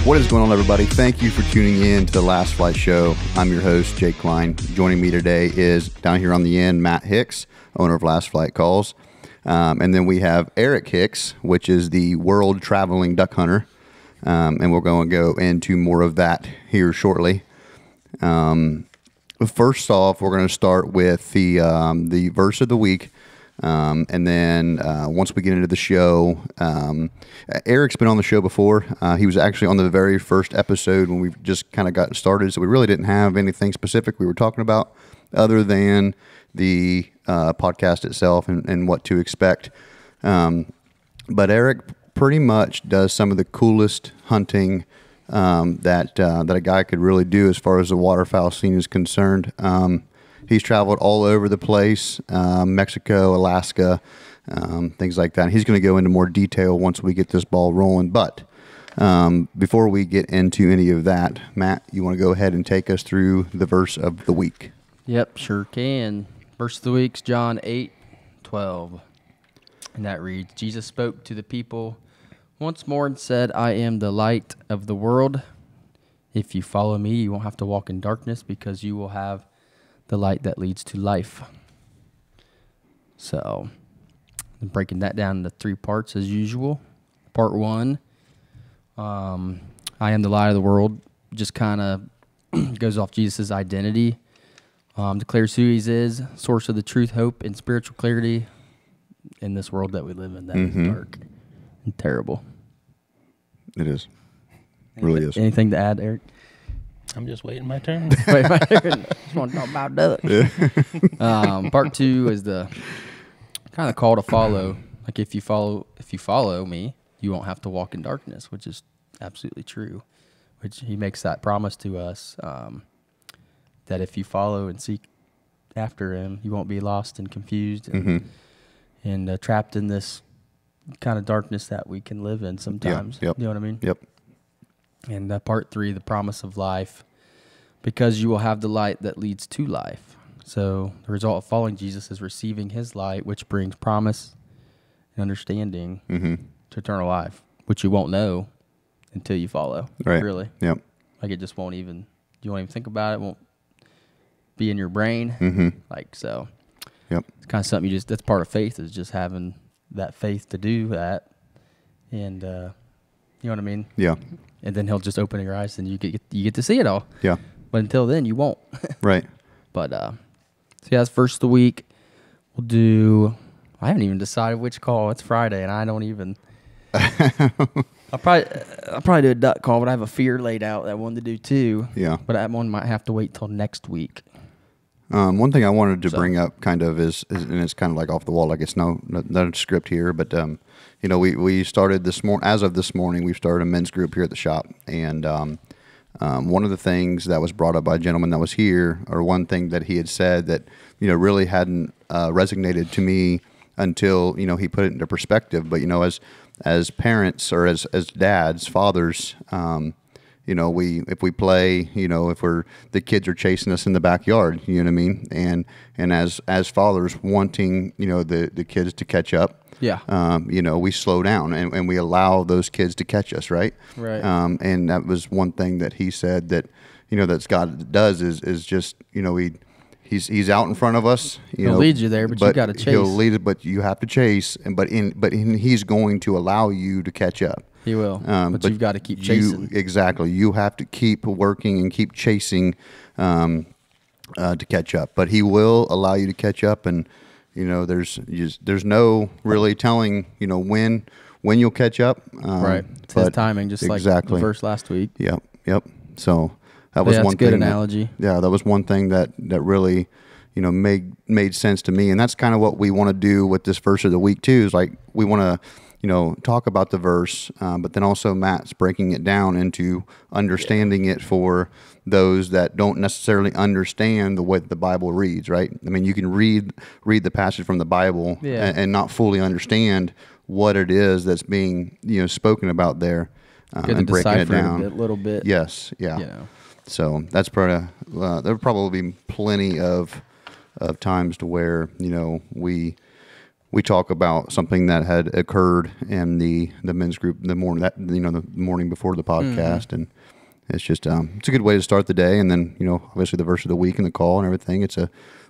What is going on, everybody? Thank you for tuning in to the Last Flight Show. I'm your host, Jake Klein. Joining me today is, down here on the end, Matt Hicks, owner of Last Flight Calls. And then we have Eric Hicks, which is the world traveling duck hunter. And we're going to go into more of that here shortly. First off, we're going to start with the verse of the week. And then once we get into the show, Eric's been on the show before. He was actually on the very first episode when we just kind of got started, so we really didn't have anything specific we were talking about other than the podcast itself and what to expect. But Eric pretty much does some of the coolest hunting that a guy could really do as far as the waterfowl scene is concerned. He's traveled all over the place, Mexico, Alaska, things like that. He's going to go into more detail once we get this ball rolling. But before we get into any of that, Matt, you want to go ahead and take us through the verse of the week? Yep, sure can. Verse of the week's John 8:12. And that reads, Jesus spoke to the people once more and said, I am the light of the world. If you follow me, you won't have to walk in darkness because you will have the light that leads to life. So, I'm breaking that down into 3 parts as usual. Part 1, I am the light of the world, just kind of goes off Jesus' identity, declares who he is, source of the truth, hope, and spiritual clarity in this world that we live in that is dark and terrible. It is. It really is. Anything to add, Eric? I'm just waiting my turn. Wait, my turn. Just want to talk about ducks. Yeah. Part 2 is the kind of call to follow. Like if you follow me, you won't have to walk in darkness, which is absolutely true. Which he makes that promise to us that if you follow and seek after him, you won't be lost and confused and trapped in this kind of darkness that we can live in sometimes. Yep. You know what I mean? Yep. And part 3, the promise of life, because you will have the light that leads to life. So the result of following Jesus is receiving his light, which brings promise and understanding to eternal life, which you won't know until you follow. Right. Really. Yep. Like it just won't even, you won't even think about it. It won't be in your brain. Like, so Yep. it's kind of something that's part of faith, is just having that faith to do that. And, you know what I mean? Yeah. And then he'll just open your eyes and you get to see it all. Yeah. But until then, you won't. Right. But, so yeah, that's first of the week. We'll do, I haven't even decided which call. It's Friday, and I don't even, I'll probably do a duck call, but I have a fear laid out that I wanted to do too. Yeah. But that one might have to wait till next week. One thing I wanted to bring up kind of is, and it's kind of like off the wall, like it's no script here, but, you know, we started this morning, as of this morning, we've started a men's group here at the shop. And one of the things that was brought up by a gentleman that was here, or one thing that he had said that, you know, really hadn't resonated to me until, you know, he put it into perspective. But, you know, as parents or as dads, fathers, you know, if we play, you know, the kids are chasing us in the backyard, you know what I mean? And as fathers wanting, you know, the kids to catch up, you know, we slow down and we allow those kids to catch us, right? Right. And that was one thing that he said that, you know, that God does is just, you know, he's out in front of us. He'll lead you there, but you got to chase. He'll lead it, but you have to chase. But he's going to allow you to catch up. He will, but you've got to keep chasing. Exactly. You have to keep working and keep chasing to catch up. But he will allow you to catch up, and you know there's no really telling, you know, when you'll catch up. Right. It's his timing, just like the verse last week. Yep. So that was that's one a good thing. Analogy. That was one thing that really, you know, made sense to me, and that's kind of what we want to do with this verse of the week too. Is like we want to, you know, talk about the verse, but then also Matt's breaking it down into understanding it for those that don't necessarily understand the way the Bible reads, right? I mean, you can read the passage from the Bible and not fully understand what it is that's being, you know, spoken about there, and breaking it down a little bit. Yes, yeah. You know. So that's there'll probably be plenty of times to where, you know, we we talk about something that had occurred in the men's group the morning the morning before the podcast, and it's just it's a good way to start the day. And then obviously the verse of the week and the call and everything. It's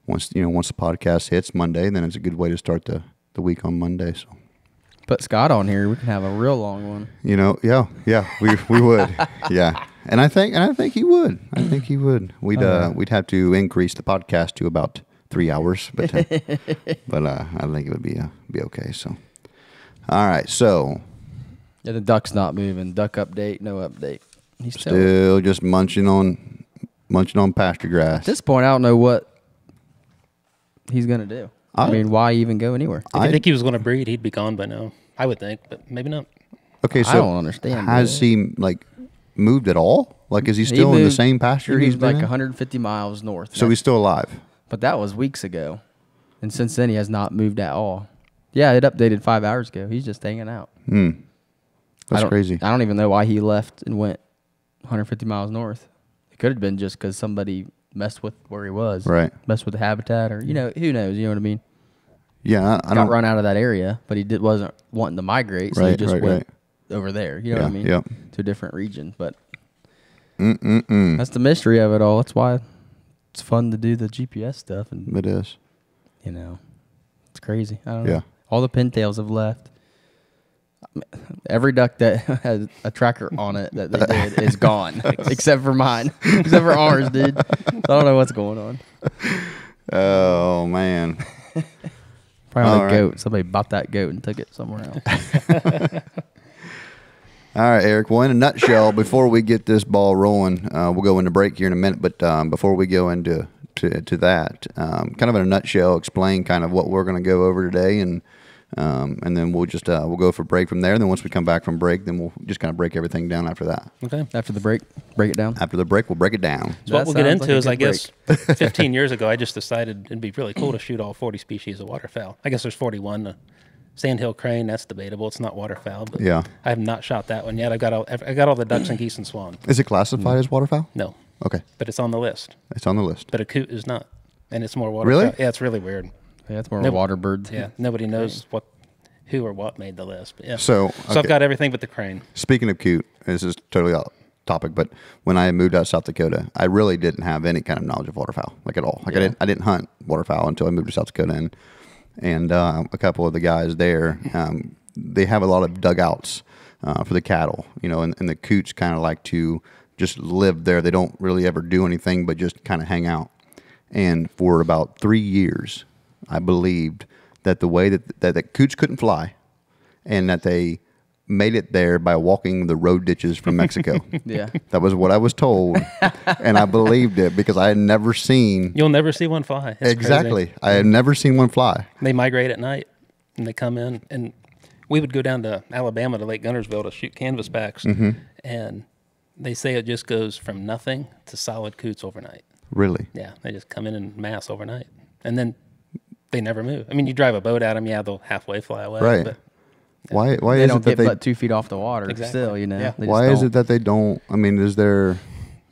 once the podcast hits Monday, then it's a good way to start the week on Monday. So put Scott on here, we can have a real long one. Yeah, we would, yeah. And I think he would. I think he would. We'd have to increase the podcast to about 3 hours, but I think it would be okay. So, all right. So, yeah, the duck's not moving. Duck update, no update. He's still just munching on pasture grass. At this point, I don't know what he's gonna do. I mean, why even go anywhere? If you think he was going to breed, he'd be gone by now. I would think, but maybe not. Okay, so I don't understand. Has he moved at all? Like, is he still in the same pasture he's he's been like in? 150 miles north. So he's still alive. But that was weeks ago, and since then he has not moved at all. Yeah, it updated 5 hours ago. He's just hanging out. That's crazy. I don't even know why he left and went 150 miles north. It could have been just because somebody messed with where he was. Right. Messed with the habitat, or who knows? You know what I mean? Yeah, I got don't run out of that area, but he wasn't wanting to migrate, so he just went over there. You know what I mean? Yep. To a different region. But that's the mystery of it all. That's why it's fun to do the GPS stuff. And it is. It's crazy. I don't know. Yeah. All the pintails have left. Every duck that has a tracker on it that they did is gone, except for mine, except for ours, dude. I don't know what's going on. Oh man. Probably a goat. Somebody bought that goat and took it somewhere else. All right, Eric. Well, in a nutshell, before we get this ball rolling, we'll go into break here in a minute. But before we go into that, kind of in a nutshell, explain kind of what we're going to go over today, and then we'll just we'll go for break from there. And then once we come back from break, then we'll just kind of break everything down after that. Okay. After the break it down. After the break, we'll break it down. So what we'll get into is, I guess, 15 years ago, I just decided it'd be really cool to shoot all 40 species of waterfowl. I guess there's 41. The sandhill crane, that's debatable. It's not waterfowl, but yeah. I have not shot that one yet. I got all the ducks and geese and swan. Is it classified as waterfowl? No. Okay. But it's on the list. It's on the list. But a coot is not, and it's more waterfowl. Really? Yeah, it's really weird. Yeah, it's more water birds. Yeah, nobody knows who or what made the list. But yeah. So I've got everything but the crane. Speaking of coot, this is totally off topic, but when I moved out of South Dakota, I really didn't have any kind of knowledge of waterfowl, like at all. Like I didn't hunt waterfowl until I moved to South Dakota, and a couple of the guys there, they have a lot of dugouts for the cattle, and the coots kind of like to just live there. They don't really ever do anything but just kind of hang out. And for about 3 years, I believed that the way that the coots couldn't fly, and that they made it there by walking the road ditches from Mexico. Yeah. That was what I was told, and I believed it because I had never seen... You'll never see one fly. It's exactly. crazy. I had never seen one fly. They migrate at night, and they come in, and we would go down to Alabama to Lake Guntersville to shoot canvasbacks, and they say it just goes from nothing to solid coots overnight. Really? Yeah, they just come in mass overnight, and then they never move. I mean, you drive a boat at them, they'll halfway fly away. Right. But Why they is don't it that get but 2 feet off the water. Exactly. Still, Yeah. They why just is it that they don't? I mean, is there?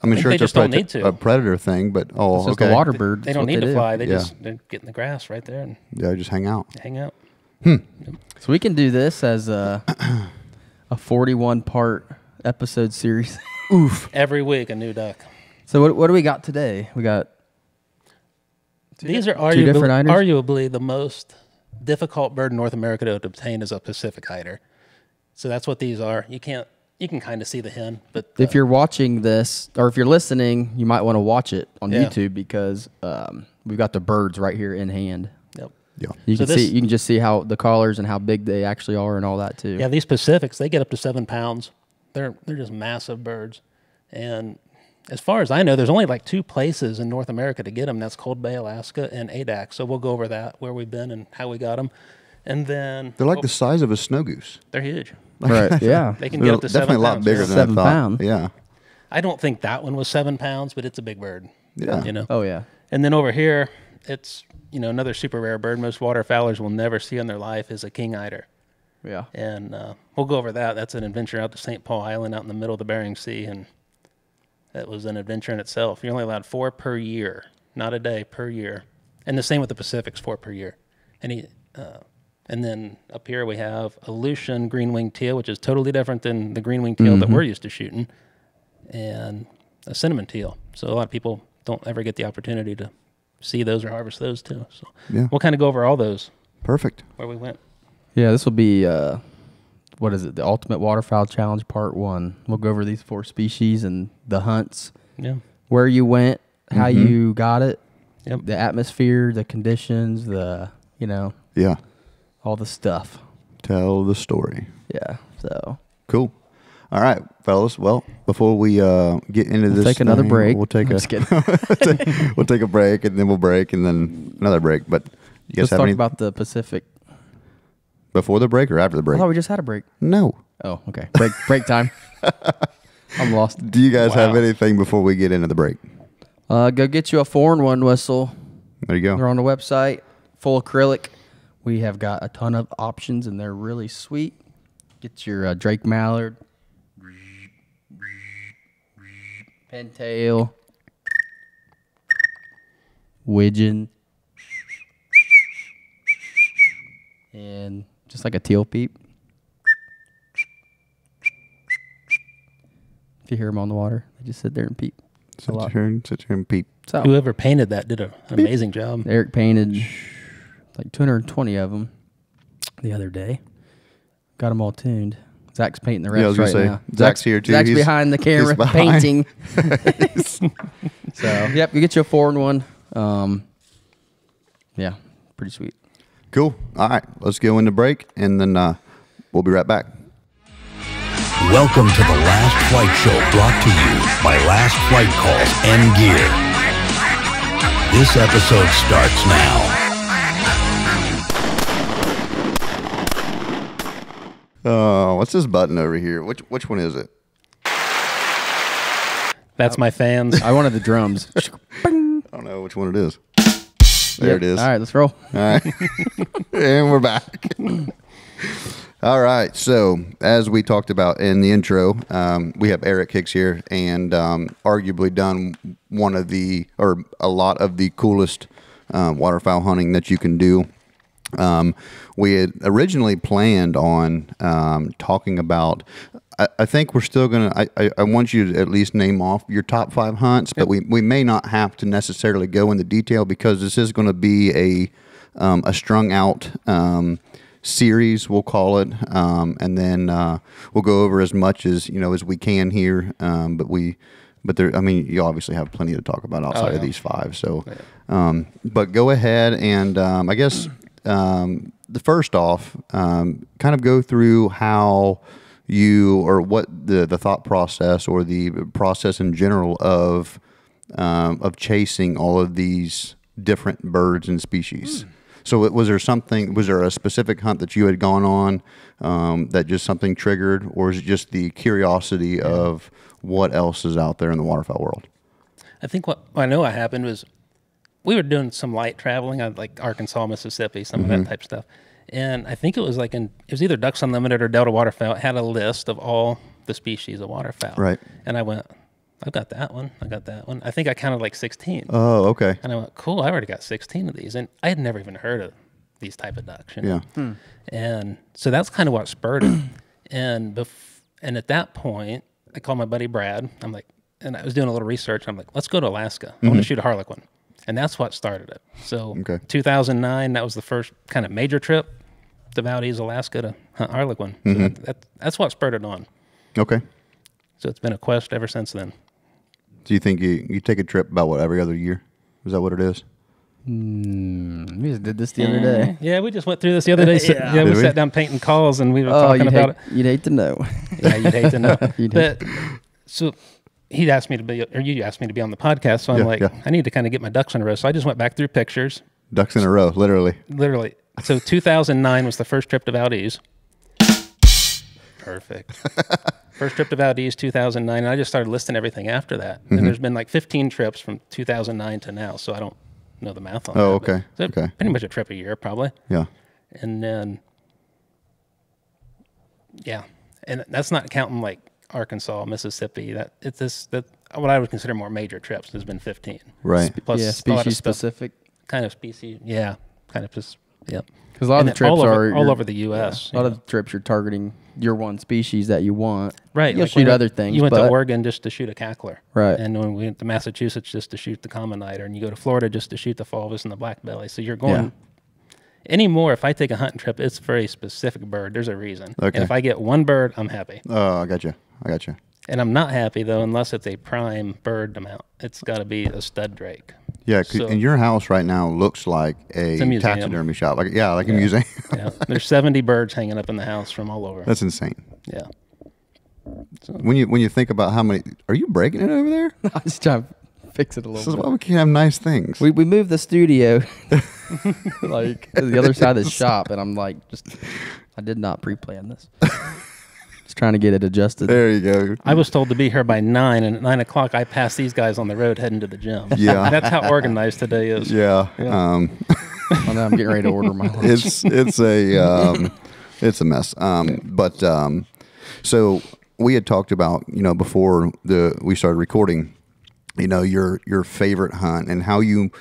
I mean, think sure, they it's just don't need to. a predator thing, but it's just okay. a water bird. they don't need to do. fly. They Yeah. they get in the grass right there and Yeah, just hang out. hang out. So we can do this as a 41-part episode series. Oof. Every week a new duck. So what do we got today? We got These are two different Eiders? arguably the most difficult bird in North America to obtain is a Pacific Eider. So that's what these are. You can kind of see the hen, but if you're watching this or if you're listening, you might want to watch it on Yeah. YouTube because we've got the birds right here in hand. yep. Yeah. You So can see you can just see how the collars and how big they actually are and all that too. Yeah, these Pacifics, they get up to 7 pounds. They're just massive birds. And as far as I know, there's only like 2 places in North America to get them. That's Cold Bay, Alaska, and Eiders. So we'll go over that, where we've been and how we got them. And then They're like the size of a snow goose. they're huge. Right. Yeah. They can get up to 7 Definitely a lot pounds, bigger yeah. than 7 I thought. pounds. Yeah. I don't think that one was 7 pounds, but it's a big bird. Yeah. Oh yeah. And then over here, it's another super rare bird most waterfowlers will never see in their life is a king eider. Yeah. And we'll go over that. That's an adventure out to St. Paul Island out in the middle of the Bering Sea, and that was an adventure in itself. You're only allowed 4 per year, not a day, per year. And the same with the Pacifics, 4 per year. And And then up here we have Aleutian green-winged teal, which is totally different than the green-winged teal that we're used to shooting, and a cinnamon teal. So a lot of people don't ever get the opportunity to see those or harvest those too. So we'll kind of go over all those. Perfect. Where we went. Yeah, this will be, what is it, the Ultimate Waterfowl Challenge Part 1. We'll go over these 4 species and the hunts, where you went, how you got it, the atmosphere, the conditions, Yeah. all the stuff. Tell the story. Yeah, so. Cool. All right, fellas. Well, before we get into this, take another break. We'll take Just kidding. we'll take a break, and then we'll break, and then another break. But you guys Let's have talk any about the Pacific. before the break or after the I break? thought we just had a break. No. Oh, okay. Break time. I'm lost. Do you guys have anything before we get into the break? Go get you a 4-in-1 whistle. There you go. They're on the website, full acrylic. We have got a ton of options, and they're really sweet. Get your Drake Mallard, Pintail, Widgeon, and just like a teal peep. If you hear them on the water, they just sit there and peep. Sit here and peep. So Whoever painted that did an amazing job. Eric painted like 220 of them the other day. Got them all tuned. Zach's painting the rest right now. Zach's here too. Zach's behind the camera painting. So, yep, you get you a 4-in-1. Yeah, pretty sweet. Cool. All right, let's go into break, and then we'll be right back. Welcome to the Last Flight Show, brought to you by Last Flight Calls and Gear. This episode starts now. Oh, what's this button over here? Which one is it? That's my fans. I wanted the drums. I don't know which one it is. There it is. All right, let's roll. All right. And we're back. All right. So, as we talked about in the intro, we have Eric Hicks here, and arguably done a lot of the coolest waterfowl hunting that you can do. We had originally planned on talking about. I think we're still gonna. I want you to at least name off your top 5 hunts, but we may not have to necessarily go into detail because this is going to be a strung out series, we'll call it, and then we'll go over as much as as we can here. But there, I mean, you obviously have plenty to talk about outside of these 5. So, but go ahead and I guess. The first off, kind of go through how you, or what the thought process or the process in general of chasing all of these different birds and species. So was there a specific hunt that you had gone on that just something triggered, or is it just the curiosity of what else is out there in the waterfowl world? I think what I know what happened was, we were doing some light traveling on like Arkansas, Mississippi, some of that type of stuff. And I think it was like it was either Ducks Unlimited or Delta Waterfowl. It had a list of all the species of waterfowl. Right. And I went, I got that one. I got that one. I think I counted like 16. Oh, okay. And I went, cool, I already got 16 of these. And I had never even heard of these type of ducks. Yeah. And so that's kind of what spurred it. And at that point, I called my buddy Brad. I'm like, and I was doing a little research. I'm like, let's go to Alaska. I want to shoot a harlequin. And that's what started it. So 2009, that was the first kind of major trip to Valdez, Alaska to hunt harlequin. So that's what spurred it on. Okay. So it's been a quest ever since then. Do you think you take a trip about every other year? Is that what it is? We just did this the other day. Yeah, we just went through this the other day. Yeah, we sat down painting calls and we were talking about it. You'd hate to know. Yeah, you'd hate to know. So he asked me to be, or you asked me to be on the podcast. So I'm I need to kind of get my ducks in a row. So I just went back through pictures. Ducks in a row, literally. Literally. So 2009 was the first trip to Valdez. Perfect. First trip to Valdez, 2009. And I just started listing everything after that. And there's been like 15 trips from 2009 to now. So I don't know the math on that. Oh, okay. So pretty much a trip a year, probably. Yeah. And then, yeah. And that's not counting like Arkansas, Mississippi. That what I would consider more major trips has been 15. Right. Plus species specific. Kind of species. Yeah. Kind of just Yep. Because a lot of the trips all are over the U.S. A lot of the trips you're targeting your one species that you want. Right. You'll like shoot other things. You went but to Oregon just to shoot a cackler. Right. And when we went to Massachusetts just to shoot the common eider, and you go to Florida just to shoot the fulvus and the black belly. So you're going anymore. If I take a hunting trip, it's for a specific bird. There's a reason. Okay. And if I get one bird, I'm happy. Oh, I got you. And I'm not happy though unless it's a prime bird to mount. It's got to be a stud drake. Yeah, So- and your house right now looks like a a museum. taxidermy shop. Like a museum. Yeah. There's 70 birds hanging up in the house from all over. That's insane. Yeah. When you think about how many, are you breaking it over there? I just trying to fix it a This little is bit. why we can't have nice things. We moved the studio like to the other side of the shop, and I'm like, I did not pre-plan this. Just trying to get it adjusted. There you go. I was told to be here by 9, and at 9 o'clock I passed these guys on the road heading to the gym. Yeah. That's how organized today is. Yeah. I know I'm getting ready to order my lunch. It's a mess. So we had talked about, before we started recording, your favorite hunt and how you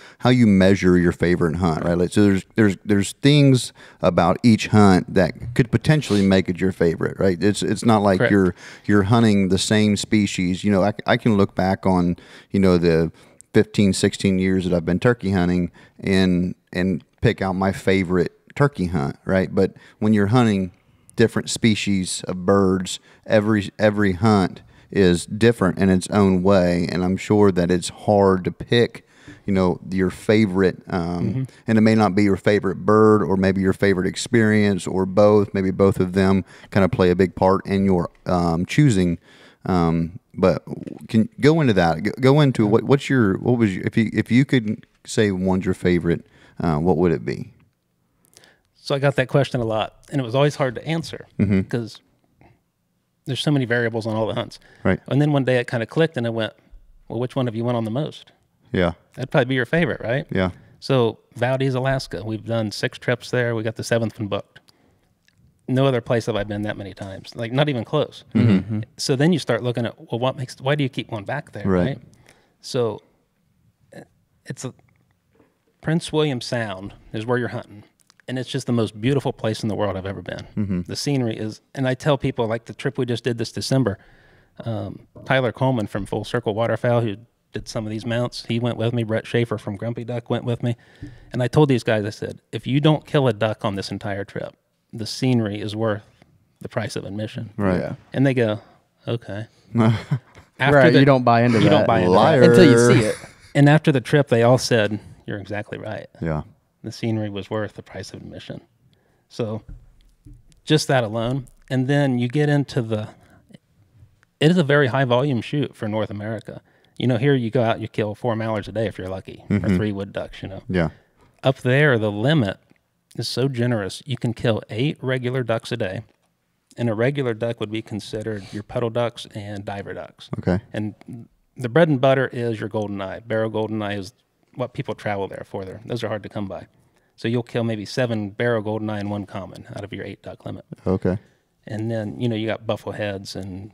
measure your favorite hunt, right? Like, so there's things about each hunt that could potentially make it your favorite, right? It's not like Correct. you're hunting the same species. I can look back on the 15, 16 years that I've been turkey hunting and pick out my favorite turkey hunt, right? But when you're hunting different species of birds, every hunt is different in its own way, and I'm sure that it's hard to pick, your favorite, and it may not be your favorite bird, or maybe your favorite experience, or both. Maybe both of them kind of play a big part in your choosing. But can go into that. Go into what was your if you could say one's your favorite, what would it be? So I got that question a lot, and it was always hard to answer because there's so many variables on all the hunts. Right. And then one day it kind of clicked, and I went, well, which one have you went on the most? Yeah. That'd probably be your favorite, right? Yeah. So Valdez, Alaska, we've done 6 trips there. We got the 7th one booked. No other place have I been that many times, like not even close. So then you start looking at, well, why do you keep going back there, Right. right? So it's Prince William Sound is where you're hunting. And it's just the most beautiful place in the world I've ever been. The scenery is, and I tell people, like the trip we just did this December, Tyler Coleman from Full Circle Waterfowl, who did some of these mounts, he went with me. Brett Schaefer from Grumpy Duck went with me. And I told these guys, I said, if you don't kill a duck on this entire trip, the scenery is worth the price of admission. Right. Yeah. And they go, okay. Right, you don't buy into that. You don't buy into Liar. that. until you see it. And after the trip, they all said, you're exactly right. Yeah. The scenery was worth the price of admission. So just that alone. And then you get into it is a very high volume shoot for North America. Here you go out, you kill 4 mallards a day if you're lucky, or 3 wood ducks, Yeah. Up there, the limit is so generous. You can kill 8 regular ducks a day. And a regular duck would be considered your puddle ducks and diver ducks. Okay. And the bread and butter is your goldeneye. Barrow goldeneye is what people travel there for. Those are hard to come by. So you'll kill maybe 7 barrow goldeneye and 1 common out of your 8 duck limit. Okay. And then, you got buffalo heads and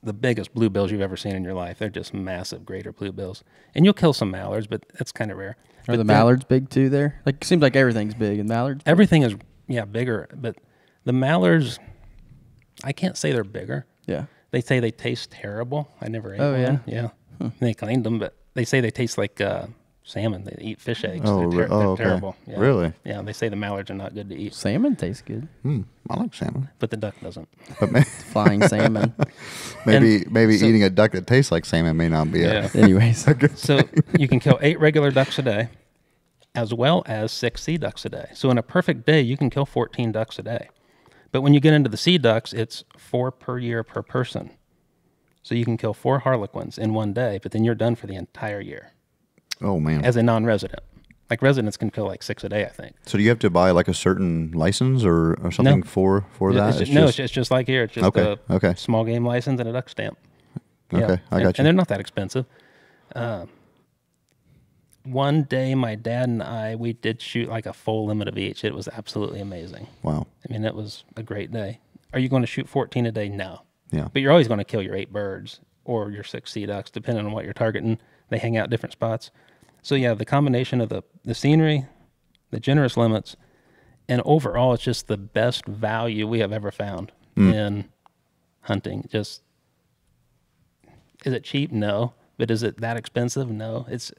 the biggest bluebills you've ever seen in your life. They're just massive greater bluebills. And you'll kill some mallards, but that's kind of rare. Are But the then mallards big too there? Like, it seems like everything's big, and mallards? Everything is, bigger. But the mallards, I can't say they're bigger. Yeah. They say they taste terrible. I never ate Oh, one. yeah? Yeah. They cleaned them, but they say they taste like salmon. They eat fish eggs. Oh, they're okay. terrible. Yeah. Really? Yeah, they say the mallards are not good to eat, Salmon tastes good. I like salmon. but the duck doesn't. But Flying salmon. maybe so- eating a duck that tastes like salmon may not be Yeah. Anyways. So you can kill 8 regular ducks a day, as well as 6 sea ducks a day. So in a perfect day, you can kill 14 ducks a day. But when you get into the sea ducks, it's 4 per year per person. So you can kill 4 harlequins in one day, but then you're done for the entire year Oh man. as a non-resident. Like residents can kill like 6 a day, I think. So do you have to buy like a certain license or something No. for that? It's just like here. It's just Okay, a okay. small game license and a duck stamp. Okay, I got you. And they're not that expensive. One day, my dad and we did shoot like a full limit of each. It was absolutely amazing. Wow. I mean, it was a great day. Are you going to shoot 14 a day? No. Yeah. But you're always going to kill your 8 birds or your 6 sea ducks, depending on what you're targeting. They hang out different spots. So yeah, the combination of the scenery, the generous limits, and overall, it's just the best value we have ever found in hunting. Just, is it cheap? No. But is it that expensive? No. It's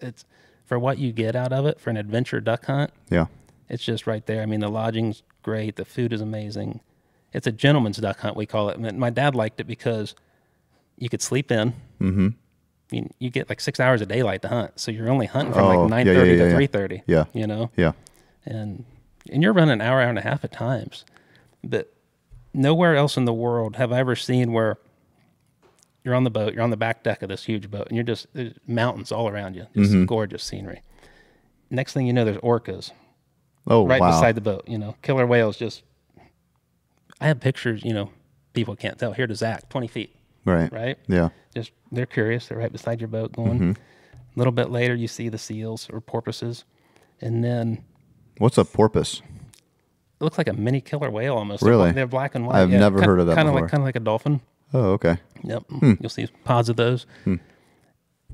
for what you get out of it for an adventure duck hunt. Yeah. It's just right there. I mean, the lodging's great. The food is amazing. It's a gentleman's duck hunt, we call it. My dad liked it because you could sleep in. Mm-hmm. You get like 6 hours of daylight to hunt. So you're only hunting from like 9:30 to 3:30. Yeah. You know? Yeah. And you're running an hour and a half at times. But nowhere else in the world have I ever seen where you're on the boat, you're on the back deck of this huge boat, and there's mountains all around you, just gorgeous scenery. Next thing you know, there's orcas right beside the boat. You know, killer whales. Just, I have pictures. You know, people can't tell. Here to Zach, 20 feet. Right. Yeah. Just, they're curious. They're right beside your boat going. A little bit later, you see the seals or porpoises, and then What's a porpoise? it looks like a mini killer whale almost. Really? They're black and white. I've never heard of that Kind of before. like a dolphin. Oh, okay. Yep. You'll see pods of those.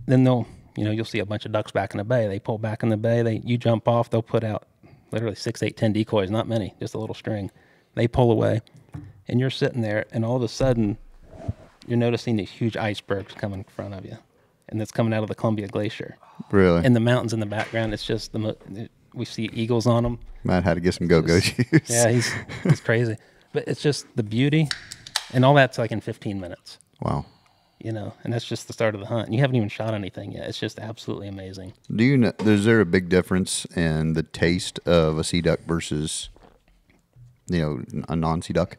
Then you'll see a bunch of ducks back in the bay. They pull back in the bay. You jump off. They'll put out literally 6, 8, 10 decoys. Not many, just a little string. They pull away, and you're sitting there, and all of a sudden, you're noticing these huge icebergs coming in front of you, and that's coming out of the Columbia Glacier. Really? And the mountains in the background. It's just we see eagles on them. Matt had to get some go-go juice. Yeah, he's crazy. But it's just the beauty, and all that's like in 15 minutes. Wow. You know, and that's just the start of the hunt. And you haven't even shot anything yet. It's just absolutely amazing. Do you know? Is there a big difference in the taste of a sea duck versus, a non-sea duck?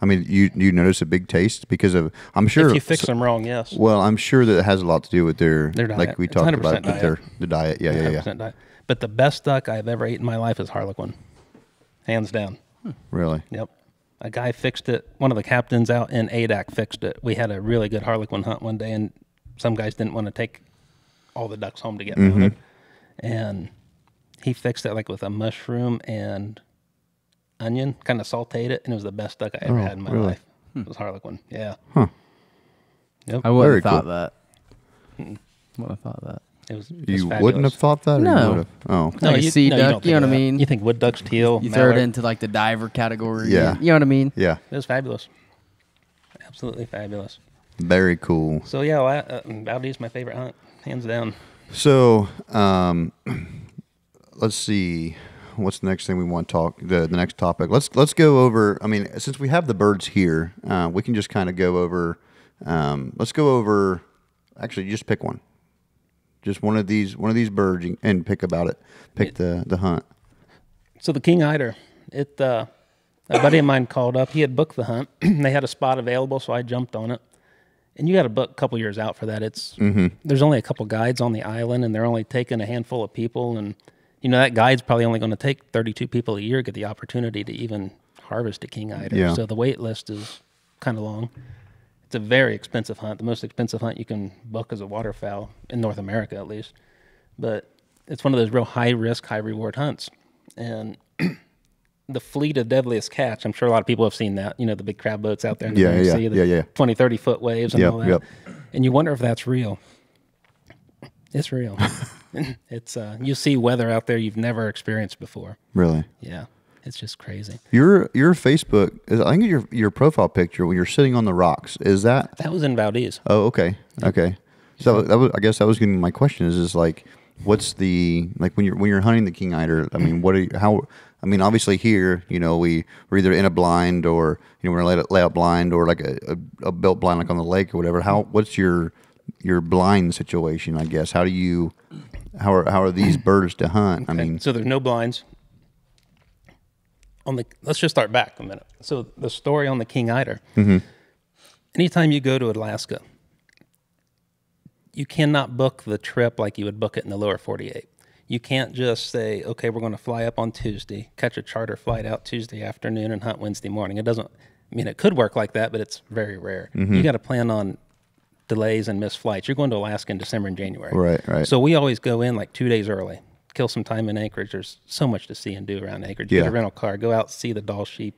I mean, you notice a big taste because of? I'm sure If you fix them wrong, yes. Well, I'm sure that it has a lot to do with their diet. like we It's talked 100% about diet. the diet. Yeah. 100% diet. But the best duck I've ever eaten in my life is Harlequin, hands down. Really? Yep. A guy fixed it. One of the captains out in Eiders fixed it. We had a really good Harlequin hunt one day, and some guys didn't want to take all the ducks home to get mounted. And he fixed it like with a mushroom and onion, kind of sauteed it, and it was the best duck I ever had in my life. It was Harlequin. Yeah. Huh. Yep. I wouldn't have Very thought cool. that. Wouldn't have thought that. It was You fabulous. wouldn't have thought that? Or No. You would have? Oh. Like a sea no, duck, don't you know think what I of that. mean? You think wood duck's teal, You throw it mallard. into like the diver category. Yeah. You know what I mean? Yeah. It was fabulous. Absolutely fabulous. Very cool. So yeah, Valdez my favorite hunt, hands down. So, let's see. What's the next thing we want to talk? The next topic. Let's go over. I mean, since we have the birds here, we can just kind of go over. Let's go over. Actually, just pick one. Just one of these birds and pick about it. Pick the hunt. So the king eider, a buddy of mine called up. He had booked the hunt. They had a spot available, so I jumped on it. And you got to book a couple years out for that. It's there's only a couple guides on the island, and they're only taking a handful of people. And that guide's probably only going to take 32 people a year to get the opportunity to even harvest a king eider. Yeah. So the wait list is kind of long. It's a very expensive hunt. The most expensive hunt you can book is a waterfowl in North America, at least. But it's one of those real high risk, high reward hunts. And the fleet of deadliest catch, I'm sure a lot of people have seen that, the big crab boats out there in the North Sea, the 20, 30 foot waves and all that. Yep. And you wonder if that's real. It's real. It's you see weather out there you've never experienced before. Really? Yeah. It's just crazy. Your Facebook is, I think your profile picture when you're sitting on the rocks, is that? That was in Valdez. Oh, okay. Okay. So I guess that was going to be my question is like, what's the, like when you're hunting the king eider, I mean, obviously here, we're either in a blind or, we're going to lay out blind or like a built blind, like on the lake or whatever. What's your blind situation, I guess? How are these birds to hunt? Okay. I mean, so there's no blinds. Let's just start back a minute. So the story on the king eider. Anytime you go to Alaska, you cannot book the trip like you would book it in the lower 48. You can't just say, okay, we're going to fly up on Tuesday, catch a charter flight out Tuesday afternoon and hunt Wednesday morning. It doesn't, it could work like that, but it's very rare. You got to plan on delays and missed flights. You're going to Alaska in December and January. Right. So we always go in like 2 days early, kill some time in Anchorage. There's so much to see and do around Anchorage. Get a rental car, go out, see the Doll sheep,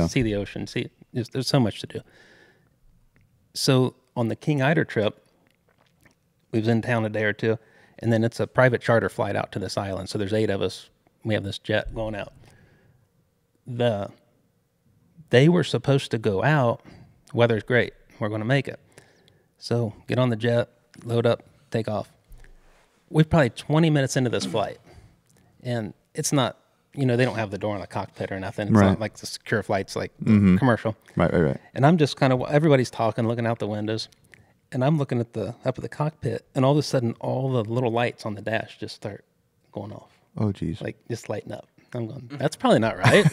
see the ocean, there's so much to do. So on the king eider trip, we was in town a day or two, and then it's a private charter flight out to this island. So there's 8 of us we have this jet going out. They were supposed to go out. Weather's great. We're going to make it. So get on the jet, load up, take off. We're probably 20 minutes into this flight, and it's not, they don't have the door in the cockpit or nothing. It's not like the secure flights like commercial. Right. And I'm just kind of, everybody's talking, looking out the windows, and I'm looking at up at the cockpit, and all of a sudden, all the little lights on the dash just start going off. Oh, geez. Like, just lighting up. I'm going, that's probably not right.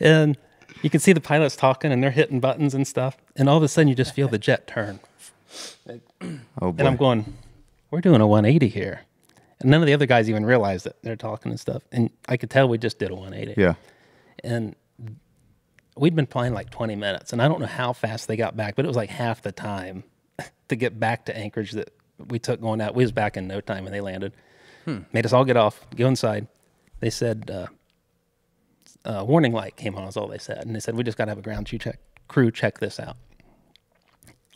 And you can see the pilots talking, and they're hitting buttons and stuff, and all of a sudden, you just feel the jet turn. Oh, boy. And I'm going, we're doing a 180 here. And none of the other guys even realized it. They're talking and stuff. And I could tell we just did a 180. Yeah. And we'd been flying like 20 minutes. And I don't know how fast they got back, but it was like half the time to get back to Anchorage that we took going out. We was back in no time when they landed. Made us all get off, go inside. They said, warning light came on is all they said. And they said, we just got to have a ground crew check this out.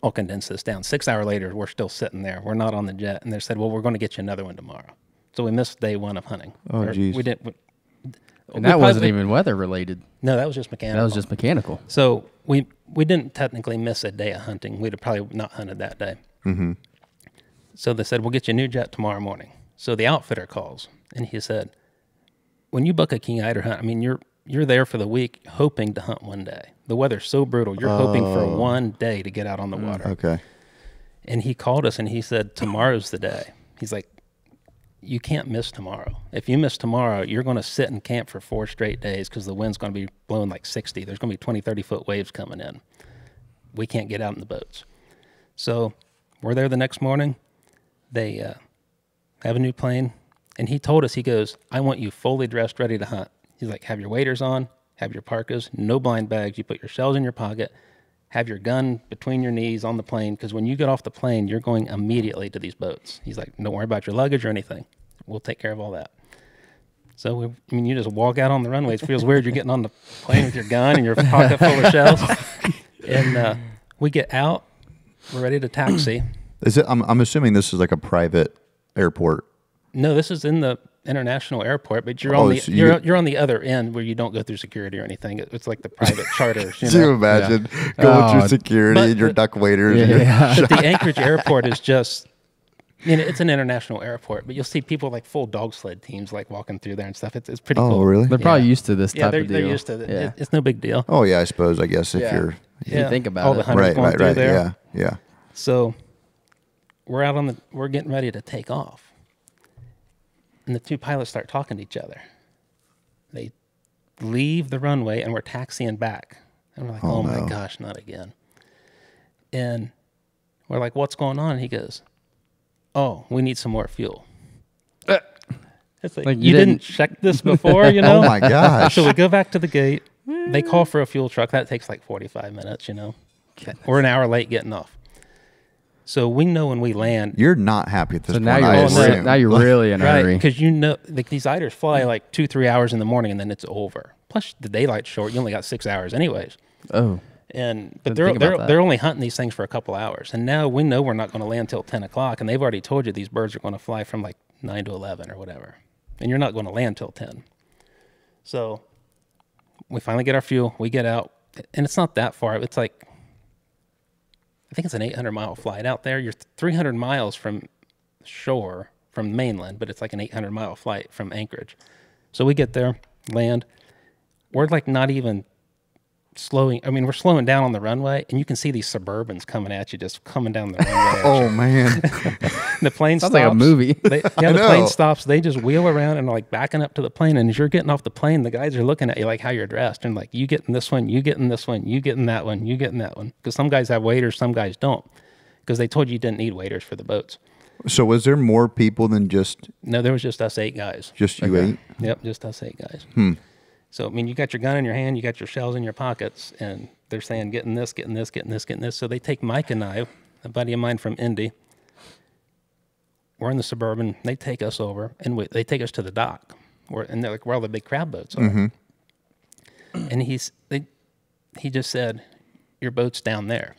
I'll condense this down. 6 hours later, we're still sitting there. We're not on the jet. And they said, well, we're going to get you another one tomorrow. So we missed day one of hunting. Oh, geez. We didn't. And that wasn't even weather related. No, that was just mechanical. That was just mechanical. So we didn't technically miss a day of hunting. We'd have probably not hunted that day. Mm-hmm. So they said, we'll get you a new jet tomorrow morning. So the outfitter calls, and he said, when you book a king eider hunt, I mean, you're there for the week hoping to hunt one day. The weather's so brutal. You're hoping for one day to get out on the water. Okay. And he called us and he said, tomorrow's the day. He's like, you can't miss tomorrow. If you miss tomorrow, you're going to sit in camp for 4 straight days because the wind's going to be blowing like 60. There's going to be 20, 30-foot waves coming in. We can't get out in the boats. So we're there the next morning. They have a new plane. And he told us, he goes, I want you fully dressed, ready to hunt. He's like, have your waders on, have your parkas, no blind bags. You put your shells in your pocket, have your gun between your knees on the plane, because when you get off the plane, you're going immediately to these boats. He's like, don't worry about your luggage or anything. We'll take care of all that. So, you just walk out on the runway. It feels weird. You're getting on the plane with your gun and your pocket full of shells. And we get out. We're ready to taxi. Is it? I'm assuming this is like a private airport. No, this is in the international airport, but you're on the other end where you don't go through security or anything. It's like the private charters. Can you imagine going through security and your duck waiters? But the Anchorage airport is just, it's an international airport, but you'll see people like full dog sled teams like walking through there and stuff. It's pretty cool. Oh, really? They're probably used to this type of deal. They're used to it. Yeah. It's no big deal. Oh, yeah, I guess if you're... If you think about all it. the hunters going through there. Yeah. So we're getting ready to take off. And the 2 pilots start talking to each other. They leave the runway and we're taxiing back. And we're like, oh my gosh, not again. And we're like, what's going on? And he goes, oh, we need some more fuel. It's like you didn't check this before, Oh my gosh. So we go back to the gate. They call for a fuel truck. That takes like 45 minutes, We're an hour late getting off. So we know when we land. You're not happy at this point. Now you're really in a hurry. Because like these Eiders fly like 2-3 hours in the morning and then it's over. Plus the daylight's short. You only got 6 hours anyways. Oh. But they're only hunting these things for a couple hours. And now we know we're not going to land till 10 o'clock. And they've already told you these birds are going to fly from like 9 to 11 or whatever. And you're not going to land till 10. So we finally get our fuel. We get out. And it's not that far. It's like, I think it's an 800-mile flight out there. You're 300 miles from shore, from mainland, but it's like an 800-mile flight from Anchorage. So we get there, land. We're like not even slowing. We're slowing down on the runway, and you can see these Suburbans coming at you, just coming down the runway. Oh, man. The plane stops. Sounds like a movie. The plane stops. They just wheel around and are like backing up to the plane. And as you're getting off the plane, the guys are looking at you like how you're dressed. And like, you getting this one, you getting this one, you getting that one, you getting that one. Because some guys have waders, some guys don't. Because they told you didn't need waders for the boats. So was there more people than just... No, there was just us 8 guys. Just you 8? Yep, just us 8 guys. So, you got your gun in your hand, you got your shells in your pockets, and they're saying, getting this, getting this, getting this, getting this. So they take Mike and I, a buddy of mine from Indy. We're in the Suburban. They take us over, and they take us to the dock, and they're like, where all the big crab boats are. Mm-hmm. And he just said, your boat's down there.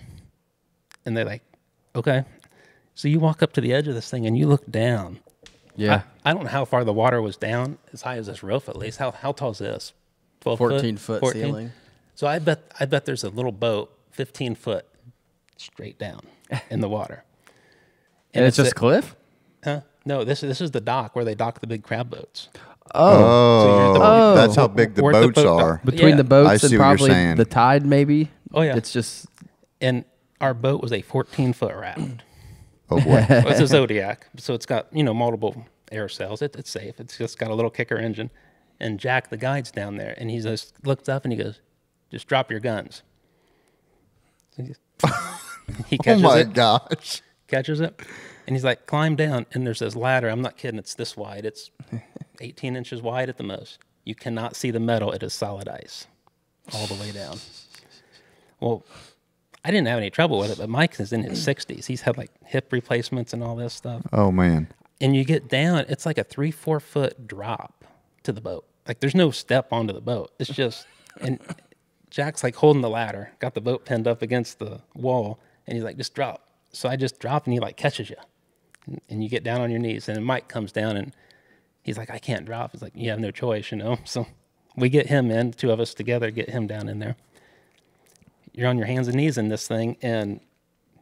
And they're like, okay. So you walk up to the edge of this thing, and you look down, Yeah. I don't know how far the water was down, as high as this roof at least. How tall is this? 12 14 foot ceiling. So I bet there's a little boat 15 foot straight down in the water. And it's just cliff? Huh? No, this is the dock where they dock the big crab boats. Oh, that's how big the where the boats boat are. Between Yeah. the I boats see and what you're probably saying. the tide, maybe. Oh, yeah. It's just And our boat was a 14-foot raft. Oh boy. Well, it's a Zodiac, so it's got multiple air cells. It's safe. It's just got a little kicker engine. And Jack, the guide's down there, and he just looks up and he goes, "Just drop your guns." He Oh catches my it. gosh. Catches it, and he's like, "Climb down." And there's this ladder. I'm not kidding. It's this wide. It's 18 inches wide at the most. You cannot see the metal. It is solid ice all the way down. Well, I didn't have any trouble with it, but Mike is in his 60s. He's had like hip replacements and all this stuff. Oh man. And you get down, it's like a 3-4 foot drop to the boat. Like there's no step onto the boat. It's just, and Jack's like holding the ladder, got the boat pinned up against the wall, and he's like, "Just drop." So I just drop, and he like catches you, and you get down on your knees. And then Mike comes down, and he's like, "I can't drop." He's like, "You have no choice, you know." So we get him in, 2 of us together, get him down in there. You're on your hands and knees in this thing, and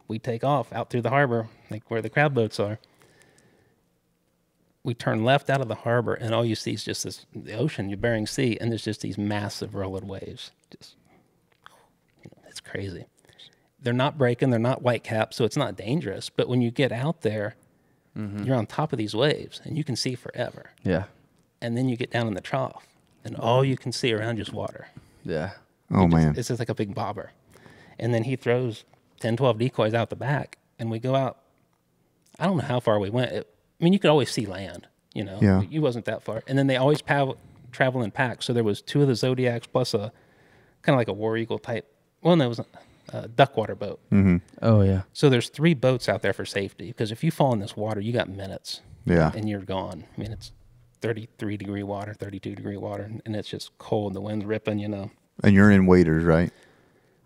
we take off out through the harbor, like where the crab boats are. We turn left out of the harbor, and all you see is just the ocean, your Bering Sea, and there's just these massive rolling waves. Just, it's crazy. They're not breaking, they're not white caps, so it's not dangerous. But when you get out there, you're on top of these waves, and you can see forever. yeah. And then you get down in the trough, and all you can see around you is water. Yeah. Oh man. It's just like a big bobber. And then he throws 10, 12 decoys out the back, and we go out. I don't know how far we went. I mean, you could always see land, Yeah. You wasn't that far. And then they always travel in packs. So there was 2 of the Zodiacs plus a kind of like a War Eagle type. Well, no, it was a duckwater boat. Mm-hmm. Oh, yeah. So there's 3 boats out there for safety, because if you fall in this water, you got minutes. Yeah. And you're gone. I mean, it's 33-degree water, 32-degree water, and it's just cold. The wind's ripping, And you're in waders, right?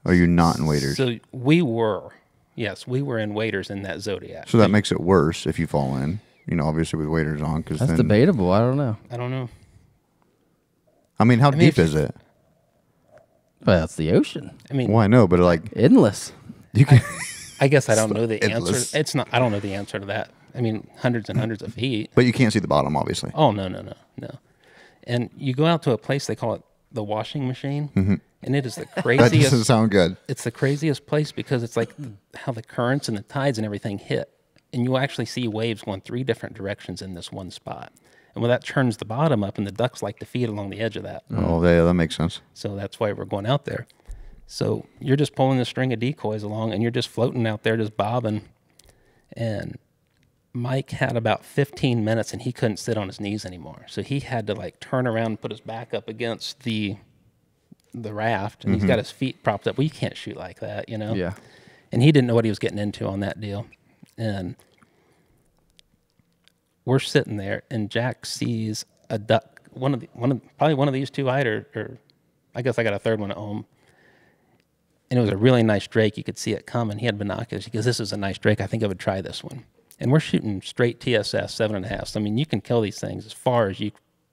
Or you're not in waders? So we were in waders in that Zodiac. So that makes it worse if you fall in. Obviously with waders on, because That's then debatable. I don't know. I don't know. I mean, how mean, deep if you- is it? Well, that's the ocean. I mean, Well, I know, but like Endless. you can. I guess I don't know the endless. answer. It's not. I don't know the answer to that. I mean, hundreds and hundreds of feet. But you can't see the bottom, obviously. Oh no. And you go out to a place, they call it the washing machine, and it is the That doesn't craziest. sound good. It's the craziest place because it's like how the currents and the tides and everything hit, and you actually see waves going 3 different directions in this one spot. And when that turns the bottom up, and the ducks like to feed along the edge of that. Oh, yeah, that makes sense. So that's why we're going out there. So you're just pulling a string of decoys along, and you're just floating out there, just bobbing. And Mike had about 15 minutes, and he couldn't sit on his knees anymore. So he had to like turn around and put his back up against the raft, and he's got his feet propped up. Well, you can't shoot like that, Yeah. And he didn't know what he was getting into on that deal. And we're sitting there, and Jack sees a duck. Probably one of these 2 Eiders, or I guess I got a third one at home. And it was a really nice drake. You could see it coming. He had binoculars. He goes, "This is a nice drake. I think I would try this one." And we're shooting straight TSS 7.5. So, I mean, you can kill these things as far as you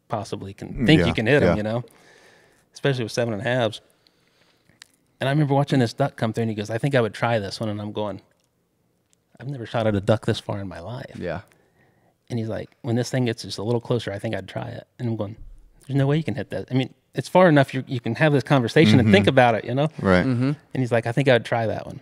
possibly can think Yeah, you can hit them, yeah. especially with 7.5s. And I remember watching this duck come through, and he goes, "I think I would try this one." And I'm going, "I've never shot at a duck this far in my life." Yeah. And he's like, "When this thing gets just a little closer, I think I'd try it." And I'm going, "There's no way you can hit that. I mean, it's far enough you can have this conversation and think about it, Right. And he's like, "I think I would try that one."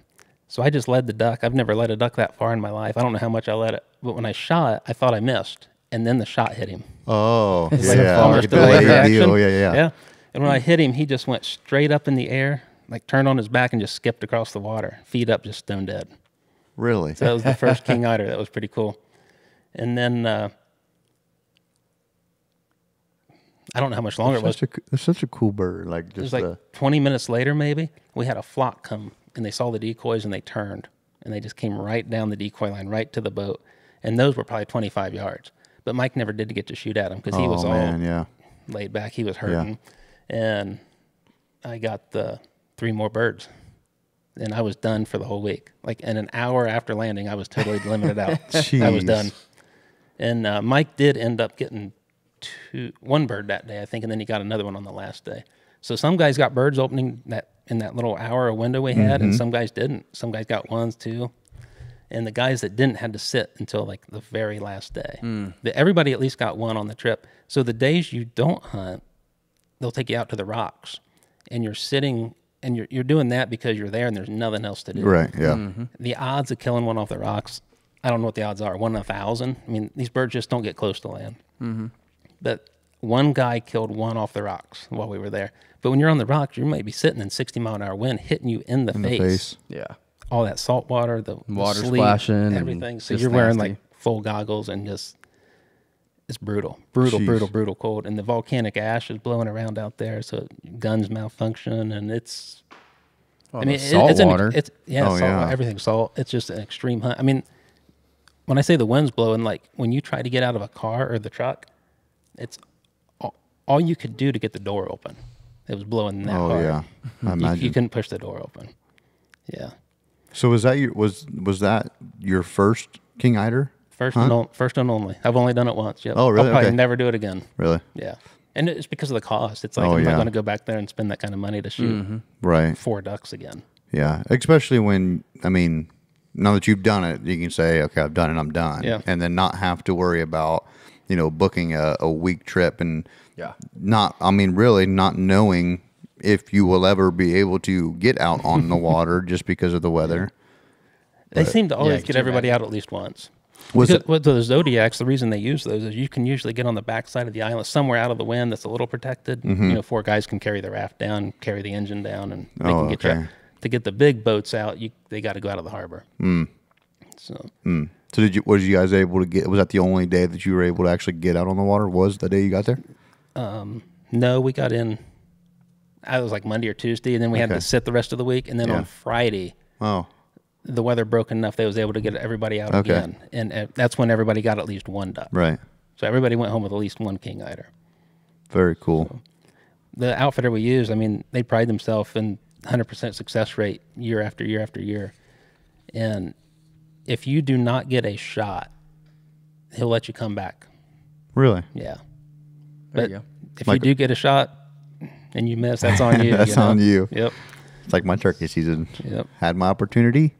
So I just led the duck. I've never led a duck that far in my life. I don't know how much I led it. But when I shot, I thought I missed. And then the shot hit him. Oh, It's yeah. like a almost Like the delayed delayed reaction. deal. Yeah. Yeah. And when I hit him, he just went straight up in the air, like turned on his back and just skipped across the water. Feet up, just stone dead. Really? So that was the first king eider. That was pretty cool. And then I don't know how much longer it was. It's such a cool bird. Like It was just like 20 minutes later, maybe, we had a flock come, and they saw the decoys, and they turned, and they just came right down the decoy line, right to the boat. And those were probably 25 yards. But Mike never did get to shoot at them because he was all yeah. laid back. He was hurting. And I got the 3 more birds. And I was done for the whole week. Like in an hour after landing, I was totally limited out. I was Jeez. done. And Mike did end up getting one bird that day, I think, and then he got another one on the last day. So some guys got birds opening in that little hour window we had, and some guys didn't. Some guys got 1, 2. And the guys that didn't had to sit until like the very last day. Everybody at least got 1 on the trip. So the days you don't hunt, they'll take you out to the rocks, and you're sitting, and you're doing that because you're there and there's nothing else to do. Right, yeah. The odds of killing one off the rocks, I don't know what the odds are, 1 in 1,000. I mean, these birds just don't get close to land. But one guy killed 1 off the rocks while we were there. But when you're on the rocks, you might be sitting in 60-mile-an-hour wind hitting you in the face. Yeah. All that salt water, the Water sleet, splashing, everything. So just you're wearing nasty. like full goggles and just, it's brutal, brutal cold. And the volcanic ash is blowing around out there, so guns malfunction, and it's, I mean, salt water. Salt, everything's salt. It's just an extreme hunt. I mean, when I say the wind's blowing, like when you try to get out of a car or the truck, it's all you could do to get the door open. It was blowing that hard. Yeah, I imagine. You couldn't push the door open. Yeah. So was that your first king eider? First and only. I've only done it once. Yep. Oh, really? I'll probably Okay. never do it again. Really? Yeah. And it's because of the cost. It's like, I'm not going to go back there and spend that kind of money to shoot Right. 4 ducks again. Yeah, especially when, I mean, now that you've done it, you can say, okay, I've done it, I'm done. Yeah. And then not have to worry about, booking a week trip and not knowing if you will ever be able to get out on the water just because of the weather. They seem to always could get you everybody out at least once. Was Because it, with the Zodiacs, the reason they use those is you can usually get on the backside of the island somewhere out of the wind that's a little protected. 4 guys can carry the raft down, carry the engine down, and they can get you. To get the big boats out, they got to go out of the harbor. So was you guys able to get, was that the only day that you were able to actually get out on the water, was the day you got there? no, we got in, I was like Monday or Tuesday, and then we had to sit the rest of the week. And then on Friday, the weather broke enough they was able to get everybody out again. And that's when everybody got at least 1 duck. Right. So everybody went home with at least 1 king eider. Very cool. So the outfitter we used, I mean, they pride themselves in 100% success rate year after year after year. And if you do not get a shot, he'll let you come back. Really? Yeah. There But you go. if you do get a shot and you miss, that's on you. That's on you. Yep. It's like my turkey season. Yep. Had my opportunity,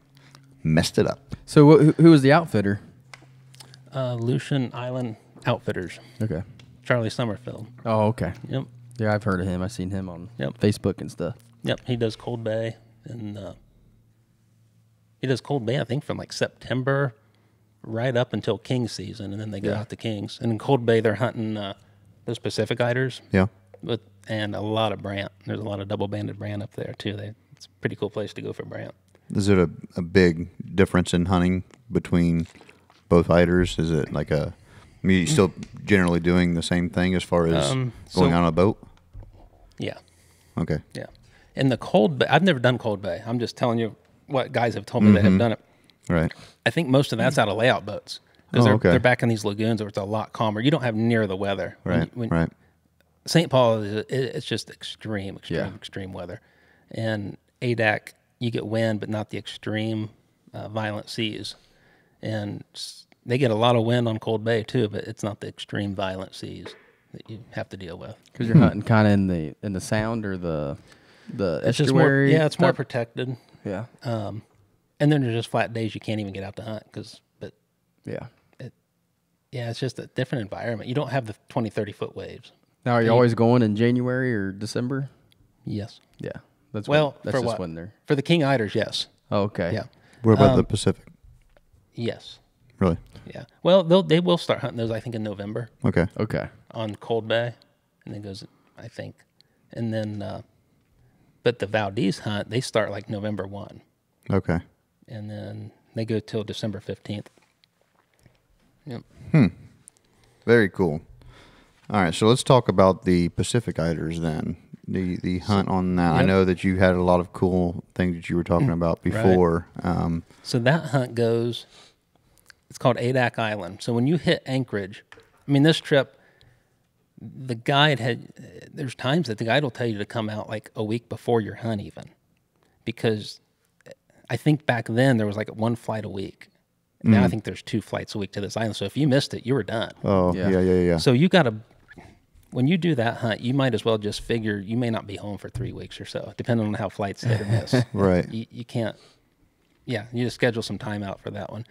messed it up. So who was the outfitter? Lucian Island Outfitters. Okay. Charlie Summerfield. Oh, okay. Yep. Yeah, I've heard of him. I've seen him on Yep. Facebook and stuff. Yep. He does Cold Bay, and he does Cold Bay, I think, from like September right up until King season, and then they go out to Kings. And in Cold Bay, they're hunting those Pacific Eiders. Yeah. And a lot of brant. There's a lot of double-banded brant up there too. It's a pretty cool place to go for brant. Is it a big difference in hunting between both Eiders? Is it like I mean, you still generally doing the same thing as far as going on a boat? Yeah. Okay. Yeah. And the Cold Bay, I've never done Cold Bay. I'm just telling you what guys have told me that have done it. Right. I think most of that's out of layout boats. Because they're back in these lagoons where it's a lot calmer. You don't have near the weather. Right. Right. St. Paul, it's just extreme weather. And ADAC, you get wind, but not the extreme violent seas. And they get a lot of wind on Cold Bay too, but it's not the extreme violent seas that you have to deal with. Because you're hunting kind of in the sound or the It's just more, estuary. it's more protected. Yeah. And then there's just flat days you can't even get out to hunt it's just a different environment. You don't have the 20, 30-foot waves. Now, are you always going in January or December? Yes. Yeah. That's Well, that's for just what? when they're. For the King Eiders, yes. Oh, okay. Yeah. What about the Pacific? Yes. Really? Yeah. Well, they will start hunting those, I think, in November Okay. Okay. on Cold Bay. And then goes, I think. And then, but the Valdez hunt, they start like November 1. Okay. And then they go till December 15th. Yep. Very cool. All right, so let's talk about the Pacific Eiders then. The hunt on that. Yep. I know that you had a lot of cool things that you were talking about before. So that hunt goes, it's called ADAC Island. So when you hit Anchorage, I mean, this trip, the guide there's times that the guide will tell you to come out like a week before your hunt even. Because I think back then there was like 1 flight a week. Now I think there's 2 flights a week to this island. So if you missed it, you were done. Oh, yeah. So you got to, when you do that hunt, you might as well just figure you may not be home for 3 weeks or so, depending on how flights hit or miss. Right. You can't, you just schedule some time out for that one.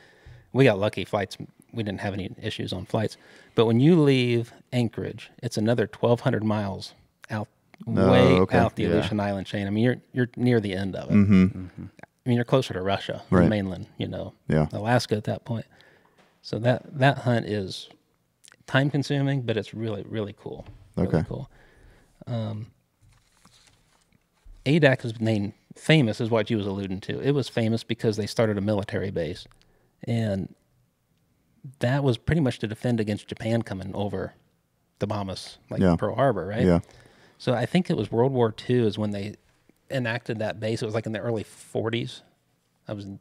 We got lucky flights. We didn't have any issues on flights. But when you leave Anchorage, it's another 1,200 miles out, out the Aleutian Island chain. I mean, you're near the end of it. I mean, you're closer to Russia, the mainland, Alaska at that point. So that hunt is time consuming, but it's really, really cool. Really cool. Adak is named famous, is what you was alluding to. It was famous because they started a military base. And that was pretty much to defend against Japan coming over the Bahamas, Pearl Harbor, right? Yeah. So I think it was World War II is when they enacted that base. It was like in the early 40s. I'm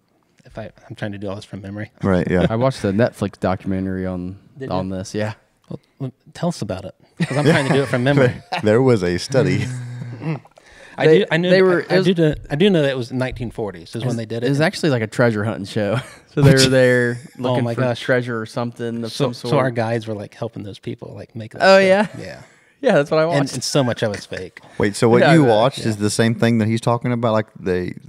trying to do all this from memory. Right, yeah. I watched the Netflix documentary on this. Yeah. Well, tell us about it, because I'm trying to do it from memory. There was a study. I do know that it was in 1940s is when they did it. It was actually like a treasure hunting show. So they were there looking for treasure or something of some sort. So our guides were like helping those people like make that. Oh, stuff. yeah? Yeah. Yeah, that's what I watched. And so much of it's fake. Wait, so what you watched is the same thing that he's talking about? Like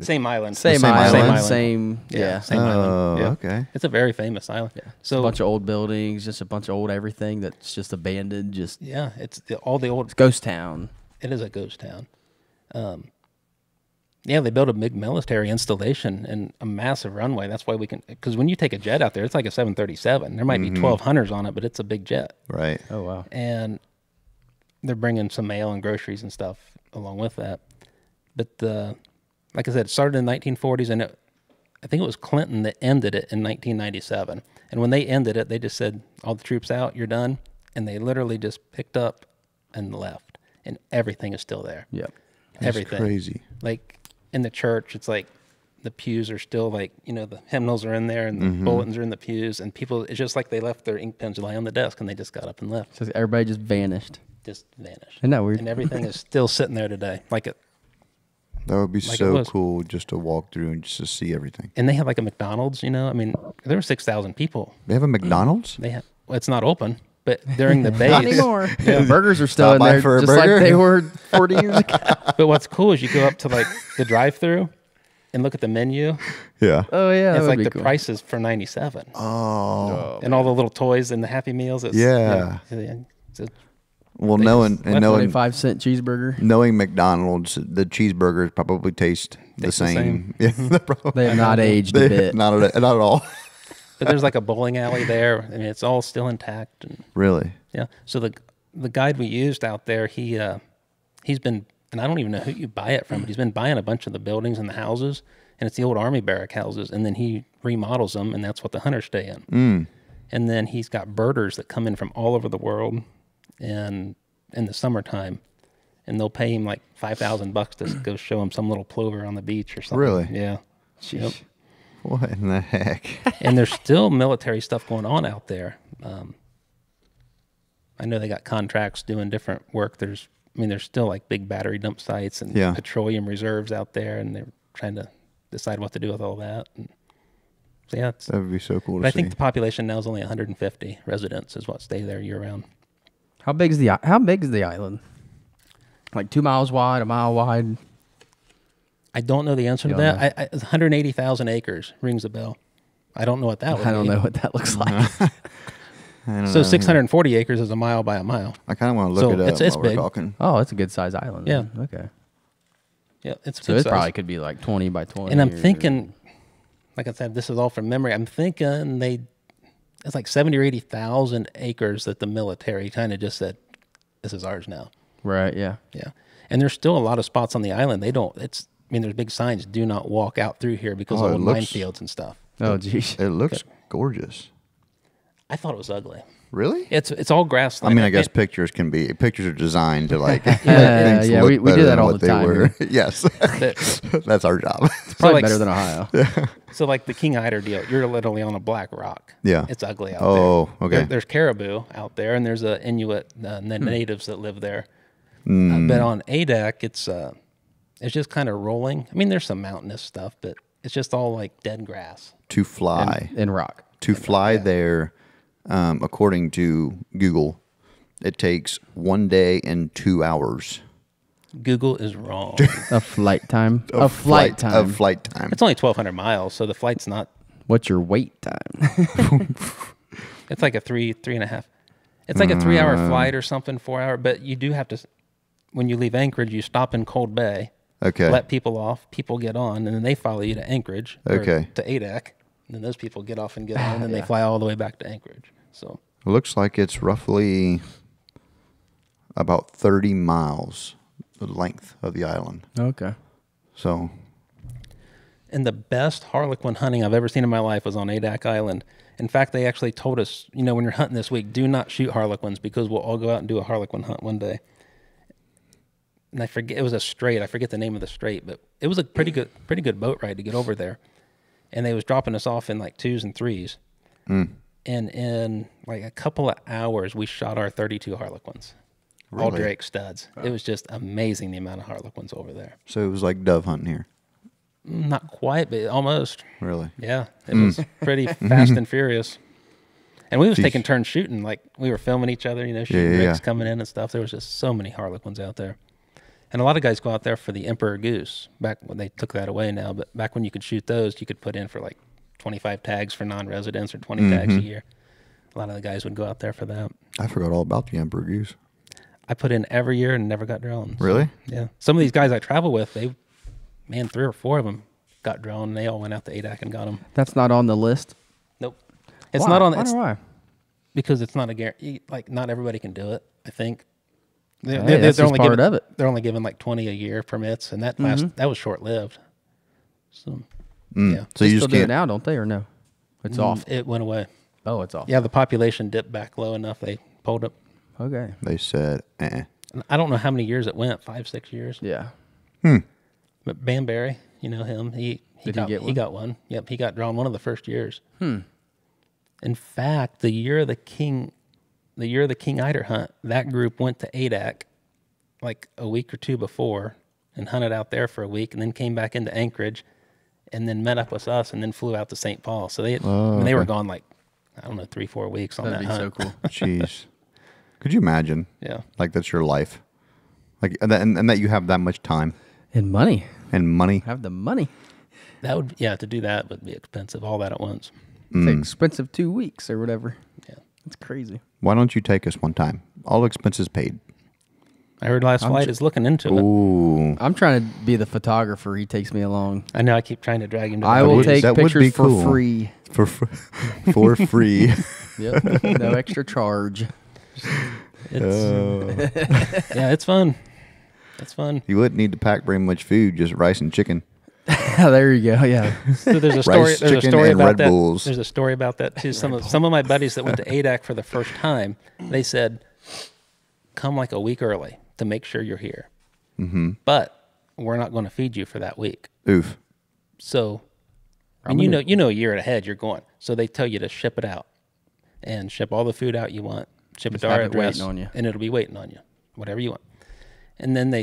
Same island. Same island. Same island. Yeah. Okay. It's a very famous island. Yeah. So a bunch of old buildings, just a bunch of old everything that's just abandoned. It's all the old. It's ghost town. It is a ghost town. They built a big military installation and a massive runway. That's why because when you take a jet out there, it's like a 737. There might be 1,200s on it, but it's a big jet. Right. Oh, wow. And they're bringing some mail and groceries and stuff along with that. But like I said, it started in the 1940s, and I think it was Clinton that ended it in 1997. And when they ended it, they just said, all the troops out, you're done. And they literally just picked up and left. And everything is still there. Yep. Everything. Crazy. Like in the church, it's like the pews are still like, the hymnals are in there and the bulletins are in the pews. And people, it's just like they left their ink pens lay on the desk and they just got up and left. So everybody just vanished. Just vanished. Isn't that weird? And everything is still sitting there today. That would be so cool just to walk through and just to see everything. And they have like a McDonald's, I mean, there were 6,000 people. They have a McDonald's? They have. Well, it's not open, but during the base. Not anymore. Yeah, burgers are still in there just like they were 40 years ago. But what's cool is you go up to like the drive-thru and look at the menu. Yeah. Oh, yeah. It's like the prices for 97. Oh. And all the little toys and the Happy Meals. Well, knowing 25-cent cheeseburger. Knowing McDonald's, the cheeseburgers probably taste the same. Yeah, they have not aged a bit. Not at all. But there's like a bowling alley there. I mean, it's all still intact. And, really? Yeah. So the guide we used out there, he's been, and I don't even know who you buy it from, but he's been buying a bunch of the buildings and the houses, and it's the old Army barrack houses, and then he remodels them, and that's what the hunters stay in. And then he's got birders that come in from all over the world, and in the summertime, and they'll pay him like $5,000 to go show him some little plover on the beach or something. Really? Yeah. Yep. What in the heck? And there's still military stuff going on out there. I know they got contracts doing different work. There's still like big battery dump sites and petroleum reserves out there, and they're trying to decide what to do with all that. And so that would be so cool to see. I think the population now is only 150 residents is what stay there year round. How big is the island? Like 2 miles wide, a mile wide? I don't know the answer to that. 180,000 acres rings a bell. I don't know what that would be. I don't know what that looks like. So 640 acres is a mile by a mile. I kind of want to look it up it's while big. we're talking. Oh, it's a good size island. Yeah. Okay. Yeah, it's so it probably could be like 20 by 20. And I'm thinking, like I said, this is all from memory. I'm thinking it's like 70 or 80,000 acres that the military kind of just said, this is ours now. Right, yeah. Yeah. And there's still a lot of spots on the island. There's big signs, do not walk out through here because of minefields and stuff. Oh, geez. It looks gorgeous. I thought it was ugly. Really? It's all grassland. I guess pictures are designed to like. We do that all the time. Yes, that's our job. It's probably better than Ohio. Yeah. So like the King Eider deal, you're literally on a black rock. Yeah, it's ugly out there. Oh, okay. There's caribou out there, and there's a Inuit natives that live there. But on Adak, it's just kind of rolling. I mean, there's some mountainous stuff, but It's just all like dead grass. To fly. And rock. To fly there, according to Google, it takes 1 day and 2 hours. Google is wrong. A flight time. A flight time. Of flight time. It's only 1,200 miles, so the flight's not. What's your wait time? It's like a three and a half. It's like a 3-hour flight or something, 4 hour. But you do have to, when you leave Anchorage, you stop in Cold Bay. Okay. Let people off. People get on, and then they follow you to Anchorage. Okay. Or to Adak. And then those people get off and get on, and then they fly all the way back to Anchorage. So It looks like it's roughly about 30 miles, the length of the island. Okay. So, and the best harlequin hunting I've ever seen in my life was on Adak Island. In fact, they actually told us, when you're hunting this week, do not shoot harlequins because we'll all go out and do a harlequin hunt one day. And I forget, it was a strait. I forget the name of the strait, but it was a pretty good boat ride to get over there. And they was dropping us off in like 2s and 3s. And in like a couple of hours, we shot our 32 harlequins. All Really? Drake studs. It was just amazing the amount of harlequins over there. so it was like dove hunting here. Not quite, but almost. Really? Yeah, it was pretty fast and furious. And we was Jeez. taking turns shooting. Like, we were filming each other, shooting Yeah. rigs coming in and stuff. There was just so many harlequins out there. And a lot of guys go out there for the emperor goose. Back when they took that away now, but back when you could shoot those, you could put in for like 25 tags for non-residents or 20 tags a year. A lot of the guys would go out there for that. I forgot all about the emperor goose. I put in every year and never got drawn. So, Really? yeah. Some of these guys I travel with, 3 or 4 of them got drawn. And they all went out to Adak and got them. That's not on the list. Nope. It's Why? not on. Why? It's, Why? because it's not a guarantee. Like, not everybody can do it, I think. Hey, that's just only part given, of it. They're only given like 20 a year permits, and that was short lived. So yeah, So They you still just do it can't. now, don't they? Or no? It's off. It went away. Oh, it's off. Yeah, the population dipped back low enough. They pulled it. Okay. They said, And I don't know how many years it went. 5-6 years. Yeah. But Banbury, him. He Did he get He one? got one. Yep, he got drawn one of the first years. In fact, the year of the King Eider hunt, that group went to Adak like a week or 2 before and hunted out there for a week, and then came back into Anchorage, and then met up with us, and then flew out to St. Paul. So they they were gone like 3-4 weeks on That'd that be hunt. so cool. jeez. Could you imagine? Yeah. Like that's your life. Like, and that you have that much time And money. and money. Have the money. That would to do that would be expensive, all that at once. It's expensive 2 weeks or whatever. Yeah. It's crazy. Why don't you take us one time? All expenses paid. I heard Last Flight is looking into it. Ooh. I'm trying to be the photographer. He takes me along. I know I keep trying to drag him to I that. will would- take that would be pictures for cool. free. For free. Yep. No extra charge. Yeah, it's fun. It's fun. You wouldn't need to pack very much food, just rice and chicken. There you go. Yeah. So there's a story. Rice, There's a chicken, story and about Red that. Bulls. There's a story about that too. Some of my buddies that went to Adak for the first time, they said, "Come like a week early to make sure you're here." But we're not going to feed you for that week. Oof. So, and you know, a year ahead you're going. So they tell you to ship it out, and ship all the food out you want. Ship it to have our it address, waiting on you. and it'll be waiting on you, whatever you want. And then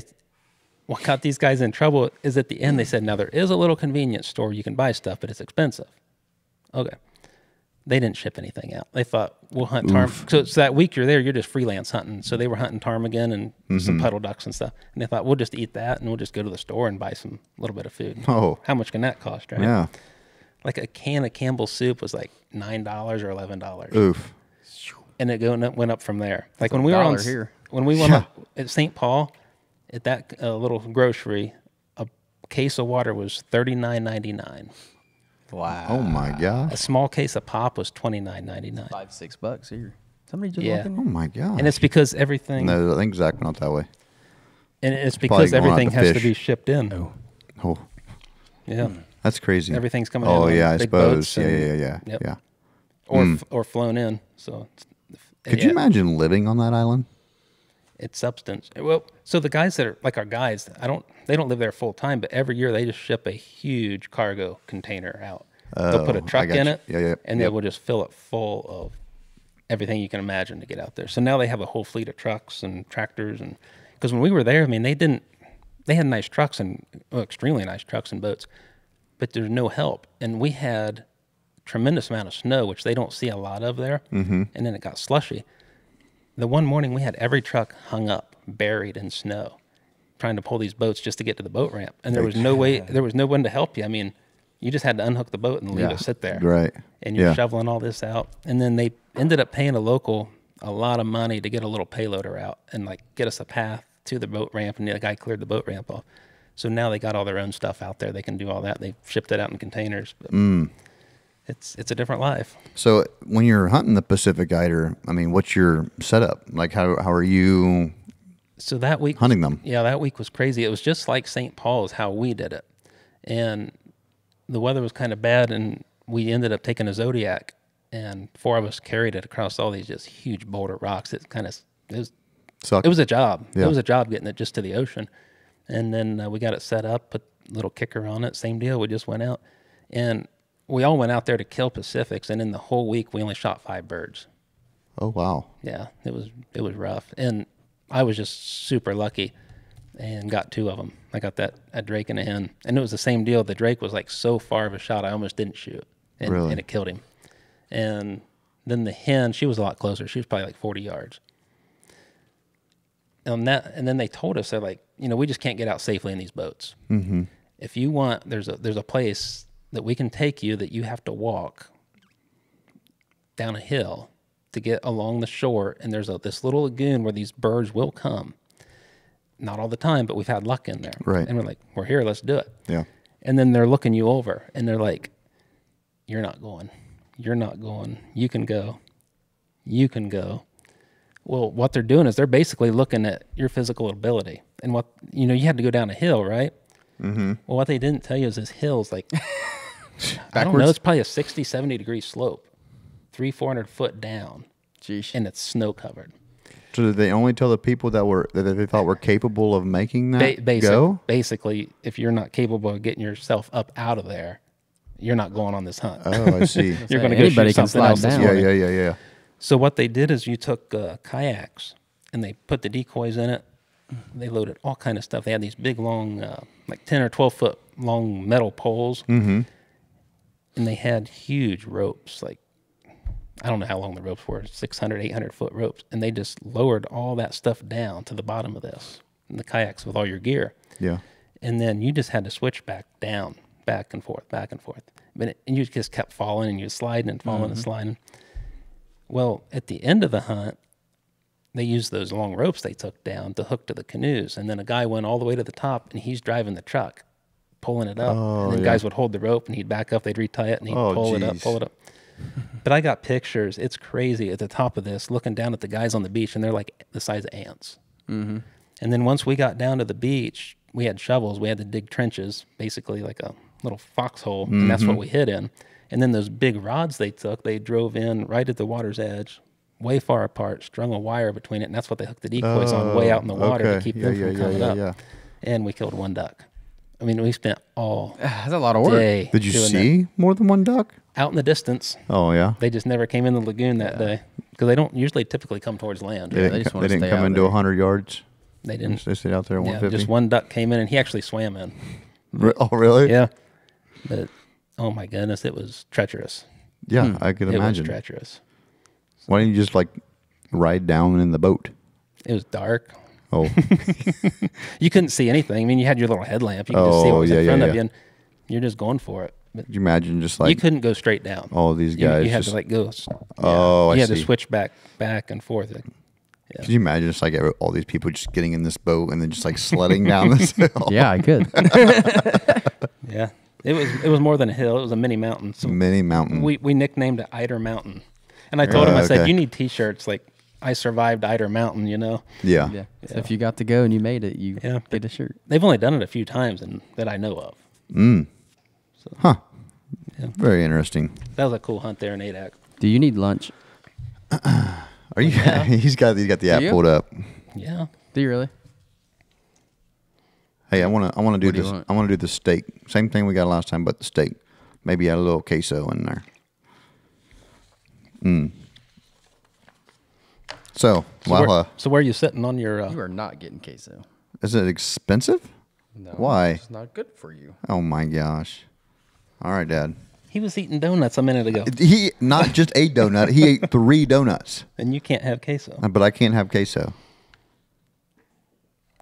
what got these guys in trouble is at the end they said, "Now there is a little convenience store you can buy stuff, but it's expensive." Okay. They didn't ship anything out. They thought, we'll hunt ptarmigan. So that week you're there, you're just freelance hunting. So they were hunting ptarmigan and some puddle ducks and stuff. And they thought, we'll just eat that and we'll just go to the store and buy some little bit of food. Oh. How much can that cost, right? Yeah. Like a can of Campbell's soup was like $9 or $11. Oof. And it went up from there. Like when we were on $1 here. when we went up at St. Paul, at that little grocery, a case of water was $39.99. Wow. Oh my gosh. A small case of pop was $29.99. $5-6 here. Somebody just Yeah. walking Oh in? my gosh. And it's because everything No, I think exactly not that way. and it's probably because going out everything to has to fish. be shipped in. Oh, Yeah. that's crazy. Everything's coming in Oh on yeah, I big suppose. boats Yeah, and- yeah. Yep. Yeah. Or flown in. So Could you imagine living on that island? It's substance. Well, so the guys that are like our guides, they don't live there full time, but every year they just ship a huge cargo container out. They'll put a Oh, I truck got in you. it, Yeah, and they yep. will just fill it full of everything you can imagine to get out there. So now they have a whole fleet of trucks and tractors, and because when we were there, I mean, they had nice trucks and extremely nice trucks and boats, but there's no help. And we had tremendous amount of snow, which they don't see a lot of there. And then it got slushy. The one morning we had every truck hung up, buried in snow, trying to pull these boats just to get to the boat ramp. And there was no way, there was no one to help you. I mean, you just had to unhook the boat and leave it sit there. Right. And you're shoveling all this out. And then they ended up paying a local a lot of money to get a little payloader out and like get us a path to the boat ramp. And the guy cleared the boat ramp off. So now they got all their own stuff out there. They can do all that. They shipped it out in containers. But it's a different life. So when you're hunting the Pacific Eider, I mean, what's your setup? Like, how are you so that week hunting them? Yeah, that week was crazy. It was just like St. Paul's how we did it. And the weather was kind of bad, and we ended up taking a Zodiac, and 4 of us carried it across all these just huge boulder rocks. It was a job. Yeah. It was a job getting it just to the ocean. And then we got it set up, put a little kicker on it. Same deal. We just went out, and we all went out there to kill Pacifics. And in the whole week, we only shot 5 birds. Oh, wow. Yeah, it was rough. And I was just super lucky and got 2 of them. I got a drake and a hen. And it was the same deal. The drake was like so far of a shot, I almost didn't shoot. And, Really? And it killed him. And then the hen, she was a lot closer. She was probably like 40 yards. And then they told us, they're like, we just can't get out safely in these boats. Mm-hmm. If you want, there's a place that we can take you that you have to walk down a hill to get along the shore. And there's this little lagoon where these birds will come. Not all the time, but we've had luck in there. Right. And we're like, we're here, let's do it. Yeah. And then they're looking you over and they're like, you're not going. You're not going. You can go. You can go. Well, what they're doing is they're basically looking at your physical ability. And what, you had to go down a hill, right? Mm-hmm. Well, what they didn't tell you is this hill's like, I don't know, it's probably a 60, 70 degree slope, 300-400 foot down. Jeez. And it's snow covered. So did they only tell the people that they thought were capable of making that go? Basically, if you're not capable of getting yourself up out of there, you're not going on this hunt. Oh, I see. You're going to go Anybody shoot can something slide else this down. morning. Yeah. So what they did is you took kayaks and they put the decoys in it. They loaded all kind of stuff. They had these big, long, like 10 or 12 foot long metal poles. Mm-hmm. And they had huge ropes, like, I don't know how long the ropes were, 600, 800 foot ropes. And they just lowered all that stuff down to the bottom of this, in the kayaks with all your gear. Yeah. And then you just had to switch back down, back and forth, back and forth. And you just kept falling and you sliding and falling and sliding. Well, at the end of the hunt, they used those long ropes they took down to hook to the canoes. And then a guy went all the way to the top, and he's driving the truck, pulling it up. And then guys would hold the rope, and he'd back up, they'd retie it, and he'd pull it up. But I got pictures. It's crazy at the top of this, looking down at the guys on the beach, and they're like the size of ants. Mm-hmm. And then once we got down to the beach, we had shovels. We had to dig trenches, basically like a little foxhole, and that's what we hid in. And then those big rods they took, they drove in right at the water's edge, way far apart, strung a wire between it, and that's what they hooked the decoys on way out in the water to keep them from coming up. Yeah. And we killed 1 duck. I mean, we spent all That's a lot of work. day Did you doing see more than 1 duck? that. Out in the distance. Oh, yeah. They just never came in the lagoon that day because they don't usually typically come towards land. they just wanna They didn't stay come out into there. 100 yards. They didn't. They stayed out there at Yeah, 150. just 1 duck came in, and he actually swam in. Oh, really? Yeah. But, oh my goodness, it was treacherous. Yeah, I could It imagine. was treacherous. Why didn't you just ride down in the boat? It was dark. Oh, You couldn't see anything. I mean, you had your little headlamp. You could just see what was in front of you, and you're just going for it. But could you imagine just you couldn't go straight down. all these guys You had just, to go. Oh, I You had see. to switch back and forth. Could you imagine just all these people just getting in this boat and then just sledding down this hill? Yeah, I could. Yeah. It was more than a hill. It was a mini mountain. So Mini mountain. we nicknamed it Eider Mountain. And I told him, I said, okay. you need T-shirts like I survived Eider Mountain, Yeah. Yeah. So if you got to go and you made it, you Yeah. get a shirt. They've only done it a few times and that I know of. Huh. Very interesting. That was a cool hunt there in Eiders. Do you need lunch? Are you? He's got the app you? pulled up. Yeah. Do you really? Hey, I want to do What do you this. want? I want to do the steak. Same thing we got last time, but the steak. Maybe add a little queso in there. So, So where are you sitting on your? You are not getting queso. is it expensive? No. Why? It's not good for you. Oh my gosh. All right, Dad. He was eating donuts a minute ago. He not just ate donut. He ate 3 donuts. And you can't have queso. But I can't have queso.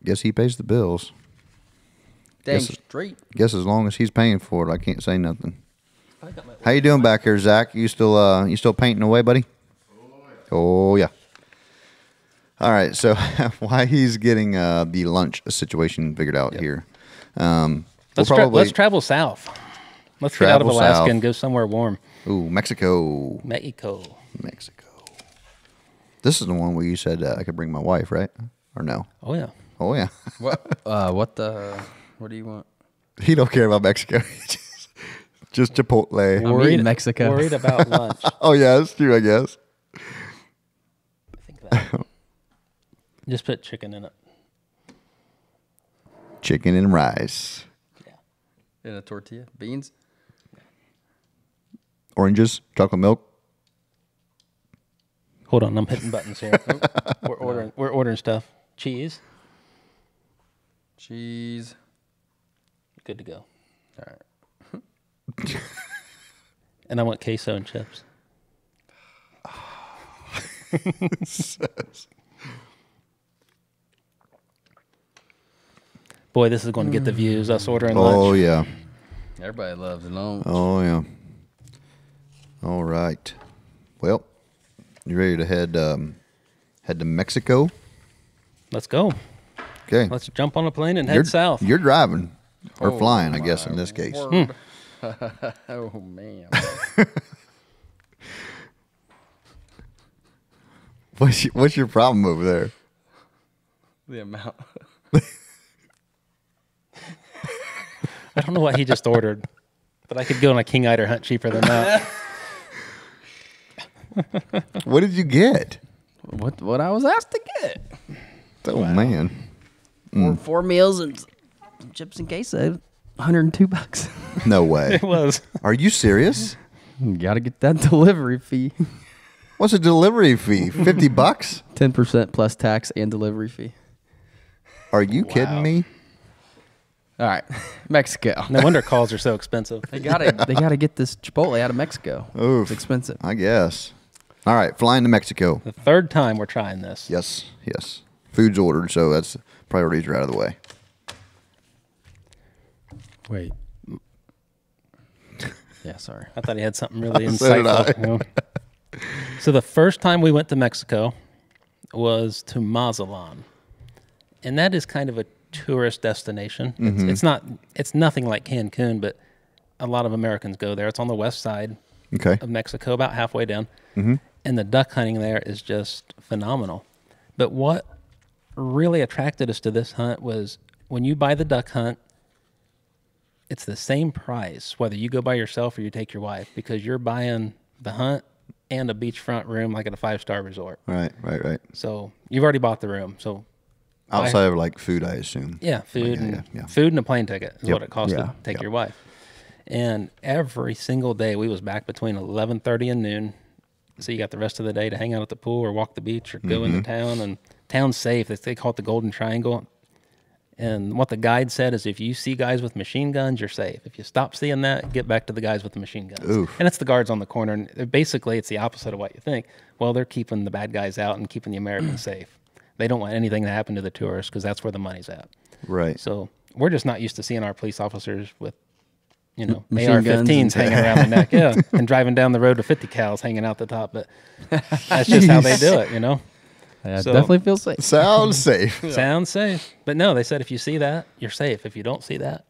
Guess he pays the bills. Dang Guess- straight. Guess as long as he's paying for it, I can't say nothing. How you doing back here, Zach? You still painting away, buddy? Oh yeah. All right. So while he's getting the lunch situation figured out here, Let's travel south. Let's get out of Travel Alaska south. and go somewhere warm. ooh, Mexico. Mexico. This is the one where you said I could bring my wife, right? Or no? Oh yeah. Oh yeah. What? What do you want? He don't care about Mexico. Just Chipotle. We're eating Mexico. Worried about lunch. Oh yeah, that's true. I guess. I think that. Just put chicken in it. Chicken and rice. In a tortilla, beans. Oranges, chocolate milk. Hold on, I'm hitting buttons here. We're ordering stuff. Cheese. Cheese. Good to go. All right. And I want queso and chips. Boy, this is going to get the views. Us ordering lunch. Oh yeah. Everybody loves it. Lunch. Oh yeah. All right. Well, you ready to head to Mexico? Let's go. Okay. Let's jump on a plane and head south. You're driving or Oh, flying, I guess, in this case. word. Oh man. What's your problem over there? The amount. I don't know what he just ordered, but I could go on a king eider hunt cheaper than that. What did you get? What I was asked to get. Oh man. Four meals and some chips and queso. $102. No way. It was. Are you serious? Got to get that delivery fee. What's a delivery fee? $50? 10% plus tax and delivery fee. Are you kidding me? All right, Mexico. No wonder calls are so expensive. They gotta get this Chipotle out of Mexico. Oof. It's expensive. I guess. All right, flying to Mexico. The third time we're trying this. Yes. Food's ordered, so that's priorities are out of the way. Wait. Yeah, sorry. I thought he had something really So did I. insightful. You know? So the first time we went to Mexico was to Mazatlan, and that is kind of a tourist destination. It's nothing like Cancun, but a lot of Americans go there. It's on the west side Okay. of Mexico, about halfway down, and the duck hunting there is just phenomenal. But what really attracted us to this hunt was when you buy the duck hunt, it's the same price whether you go by yourself or you take your wife, because you're buying the hunt and a beachfront room like at a 5-star resort. Right. So you've already bought the room. So Outside of like food, I assume. yeah, food yeah. food and a plane ticket is Yep. what it costs to take your wife. And every single day we was back between 11:30 and noon. So you got the rest of the day to hang out at the pool or walk the beach or go into town. And town's safe. They call it the Golden Triangle. And what the guide said is if you see guys with machine guns, you're safe. If you stop seeing that, get back to the guys with the machine guns. Oof. And it's the guards on the corner. And basically, it's the opposite of what you think. Well, they're keeping the bad guys out and keeping the Americans safe. They don't want anything to happen to the tourists because that's where the money's at. Right. So we're just not used to seeing our police officers with, Machine AR-15s guns hanging around the neck, and driving down the road with 50 cals hanging out the top. But that's just how they do it, Yeah, So- definitely feels safe. Sounds safe. Sounds safe. But no, they said if you see that, you're safe. If you don't see that,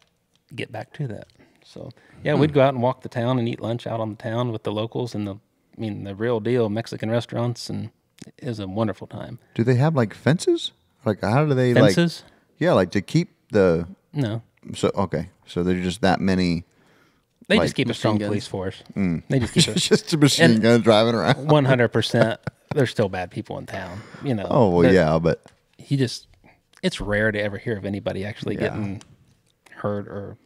get back to that. So yeah, we'd go out and walk the town and eat lunch out on the town with the locals and the real deal Mexican restaurants, and it was a wonderful time. Do they have like fences? Like how do they Fences? like? Yeah, like to keep the. No. So okay, so there's just that many. They Like just keep a strong machine police force. They just keep Just a machine And- gun driving around. 100%. There's still bad people in town, Oh well, but yeah, but it's rare to ever hear of anybody actually getting hurt or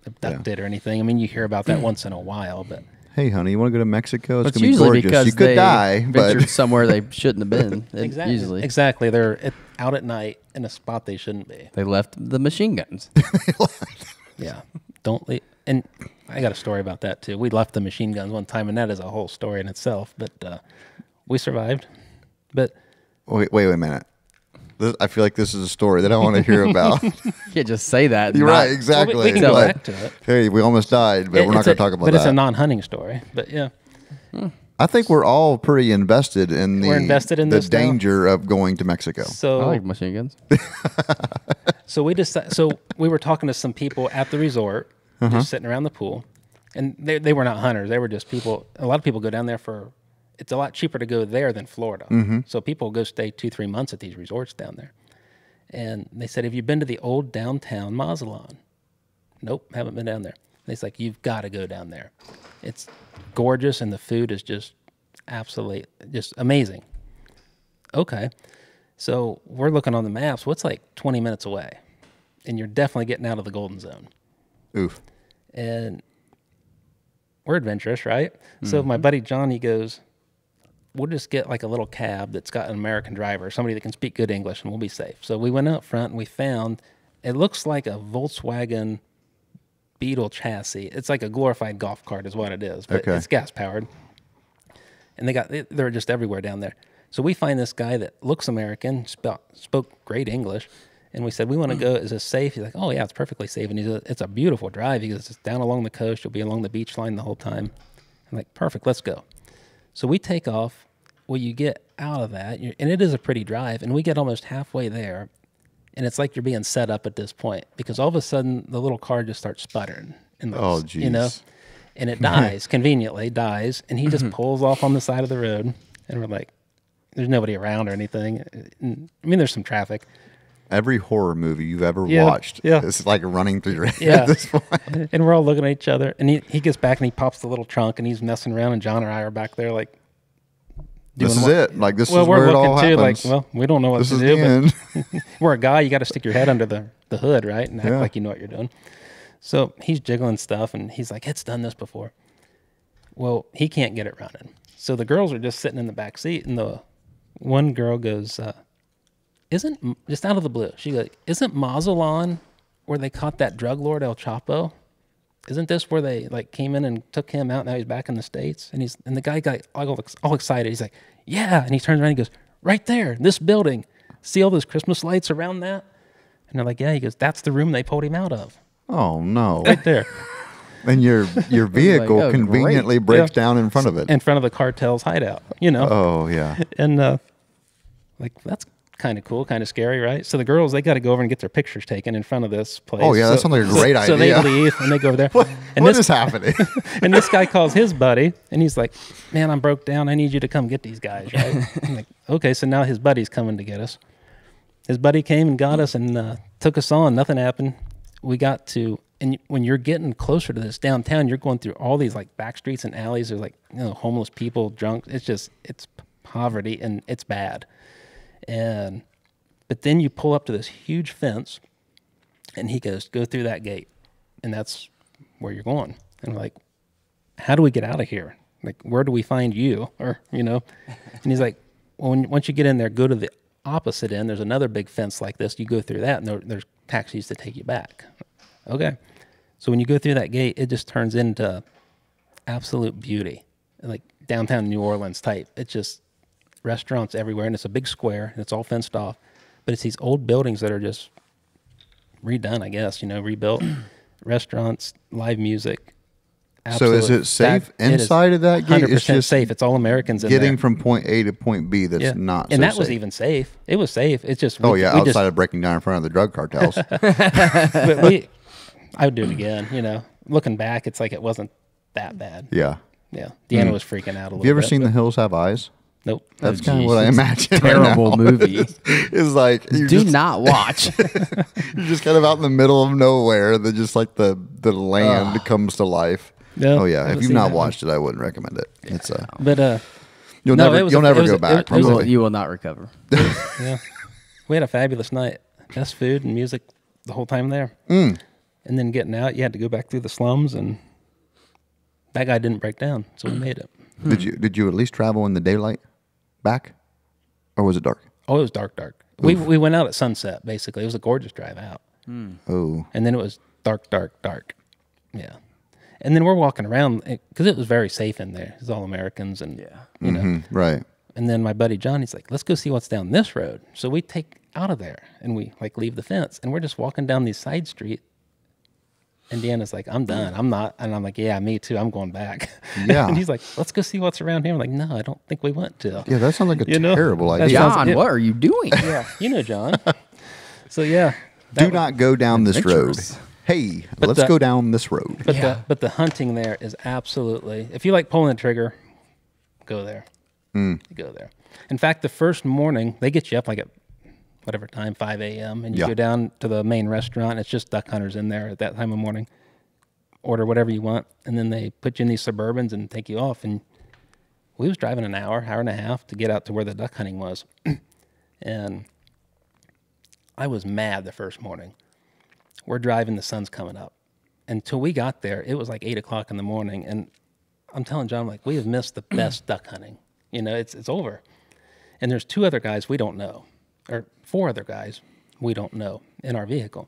abducted or anything. I mean, you hear about that once in a while, but hey, honey, you want to go to Mexico? It's It's gonna be usually gorgeous. because You could they die, ventured but somewhere they shouldn't have been. exactly, Usually, they're out at night in a spot they shouldn't be. they left the machine guns. Yeah, don't leave. And I got a story about that too. We left the machine guns one time, and that is a whole story in itself. But we survived. But wait a minute. I feel like this is a story that I want to hear about. You can't just say that. You're right, exactly. well, we can go Like, back to it. hey, we almost died, but we're not going to talk about but that. But it's a non-hunting story. But yeah. I think we're all pretty invested in the this danger of going to Mexico. So I like machine guns. So we were talking to some people at the resort, just sitting around the pool, and they were not hunters. They were just people. A lot of people go down there for. It's a lot cheaper to go there than Florida. So people go stay 2-3 months at these resorts down there. And they said, "Have you been to the old downtown Mazatlan?" Nope, haven't been down there. And it's like, you've got to go down there. It's gorgeous, and the food is just absolutely just amazing. Okay. So we're looking on the maps. What's like 20 minutes away? And you're definitely getting out of the golden zone. Oof. And we're adventurous, right? So my buddy John, he goes, we'll just get like a little cab that's got an American driver, somebody that can speak good English, and we'll be safe. So we went out front and we found, it looks like a Volkswagen Beetle chassis. It's like a glorified golf cart is what it is, but it's gas powered. And they're just everywhere down there. So we find this guy that looks American, spoke great English, and we said, we want to go, is this safe? He's like, oh yeah, it's perfectly safe. And he said, it's a beautiful drive. He goes, it's down along the coast. You'll be along the beach line the whole time. I'm like, perfect, let's go. So we take off. Well, you get out of that, and it is a pretty drive, and we get almost halfway there, and it's like you're being set up at this point, because all of a sudden the little car just starts sputtering. Oh, geez. You know, and it dies, conveniently dies, and he just pulls off on the side of the road, and we're like, there's nobody around or anything. I mean, there's some traffic. Every horror movie you've ever watched is like running through your head at this point. And we're all looking at each other, and he gets back and he pops the little trunk, and he's messing around, and John and I are back there like, this is it. Like, this is we're where it all looking too, happens. like, well, we don't know what This to is do. the end. But we're a guy, you got to stick your head under the hood, right? And act like you know what you're doing. So he's jiggling stuff, and he's like, it's done this before. Well, he can't get it running. So the girls are just sitting in the back seat, and the one girl goes, just out of the blue, she goes, isn't Mazatlan where they caught that drug lord El Chapo? Isn't this where they like came in and took him out? Now he's back in the States. And the guy got all excited. He's like, yeah. And he turns around and he goes, right there, this building. See all those Christmas lights around that? And they're like, yeah. He goes, that's the room they pulled him out of. Oh, no. Right there. And your vehicle Like, oh, conveniently great. breaks down in front of it. In front of the cartel's hideout, you know? Oh, yeah. And like, that's kind of cool, kind of scary, right? So the girls, they got to go over and get their pictures taken in front of this place. Oh, yeah, that sounds like a great So they idea. leave and they go over there. What And is happening? And this guy calls his buddy, and he's like, man, I'm broke down. I need you to come get these guys, right? I'm like, okay, so now his buddy's coming to get us. His buddy came and got us and took us on. Nothing happened. We got to, and when you're getting closer to this downtown, you're going through all these like back streets and alleys. There's like, you know, homeless people, drunk. It's poverty, and it's bad. But then you pull up to this huge fence, and he goes, go through that gate, and that's where you're going. And we're like, how do we get out of here? Like, where do we find you? Or, you know, and he's like, well, once you get in there, go to the opposite end. There's another big fence like this. You go through that, and there's taxis to take you back. Okay. So when you go through that gate, it just turns into absolute beauty, like downtown New Orleans type. It's just restaurants everywhere, and it's a big square, and it's all fenced off. But it's these old buildings that are just redone, I guess, you know, rebuilt. Restaurants, live music. So is it safe inside of that gate? 100% It's just safe. It's all Americans in there. getting from point A to point B that's not and so that was safe. even safe. It was safe. It's just Outside of breaking down in front of the drug cartels. but I would do it again, you know. Looking back, it's like it wasn't that bad. Yeah. Yeah. Deanna was freaking out a little bit. Have you ever seen The Hills Have Eyes? Nope. That's kind of what I imagine. Terrible right now. movie. It's like you Do not watch. You're just kind of out in the middle of nowhere. That just like the land comes to life. No, Oh yeah. haven't If you've seen not that watched it, I wouldn't recommend it. It's But you'll no, never it was you'll a- never it was go a- back. it was a- Probably. You will not recover. yeah, we had a fabulous night. Best food and music the whole time there. And then getting out, you had to go back through the slums, and that guy didn't break down, so we made it. Did you at least travel in the daylight back, or was it dark? Oh, it was dark. We went out at sunset. Basically, it was a gorgeous drive out. Oh, And then it was dark. Yeah. And then we're walking around because it was very safe in there. It's all Americans and, you know. Right. And then my buddy John, he's like, let's go see what's down this road. So we take out of there and we like leave the fence and we're just walking down these side street. And Deanna's like, I'm done. I'm not. And I'm like, yeah, me too. I'm going back. Yeah. And he's like, let's go see what's around here. I'm like, no, I don't think we want to. Yeah, that sounds like a You know, terrible that idea. sounds- John, what are you doing? Yeah, you know, John. So yeah. Do not go down this road. adventurous. Hey, But let's go down this road. But the hunting there is absolutely, if you like pulling the trigger, go there. Go there. In fact, the first morning, they get you up like at whatever time, 5 a.m., and you Yeah. go down to the main restaurant. It's just duck hunters in there at that time of morning. Order whatever you want, and then they put you in these Suburbans and take you off. And we was driving an hour and a half to get out to where the duck hunting was. And I was mad the first morning. We're driving, the sun's coming up. Until we got there, it was like 8 o'clock in the morning. And I'm telling John, like, we have missed the best duck hunting. You know, it's over. And there's 2 other guys we don't know, or 4 other guys we don't know in our vehicle.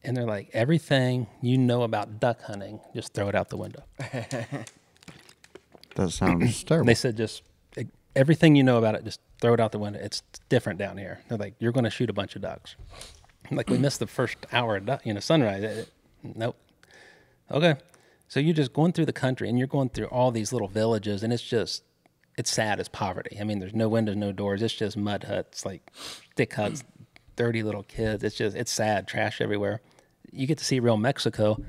And they're like, everything you know about duck hunting, just throw it out the window. That sounds terrible. They said, just everything you know about it, just throw it out the window. It's different down here. They're like, you're going to shoot a bunch of ducks. Like, we missed the first hour of duck, sunrise. Nope. Okay. So you're just going through the country and you're going through all these little villages, and it's sad as poverty. I mean, there's no windows, no doors. It's just mud huts, like stick huts, dirty little kids. It's sad, trash everywhere. You get to see real Mexico,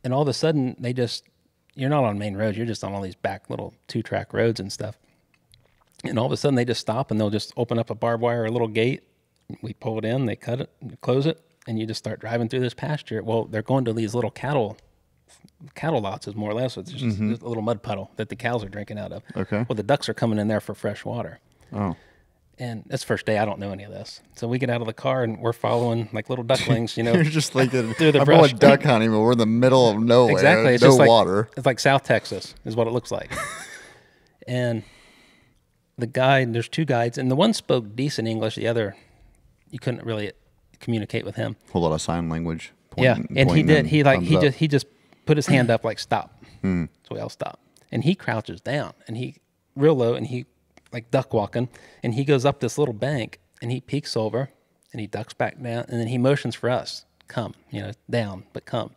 and all of a sudden you're not on main roads. You're just on all these back little 2-track roads and stuff. And all of a sudden they just stop and they'll just open up a barbed wire, a little gate. We pull it in, they cut it, close it, and you just start driving through this pasture. Well, they're going to these little cattle lots is more or less. It's just a little mud puddle that the cows are drinking out of. Okay. Well, the ducks are coming in there for fresh water. Oh. And that's the first day. I don't know any of this. So we get out of the car and we're following like little ducklings, You're just thinking, through the I'm brush. going duck hunting, but we're in the middle of nowhere. Exactly. It's no just like, water. It's like South Texas is what it looks like. And the guide, there's 2 guides, and the one spoke decent English. The other, you couldn't really communicate with him. Whole lot of sign language. Yeah, and he did. He just put his hand up like stop. Hmm. So we all stop, and he crouches down, and he real low, and he like duck walking, and he goes up this little bank, and he peeks over, and he ducks back down, and then he motions for us, come, down, but come,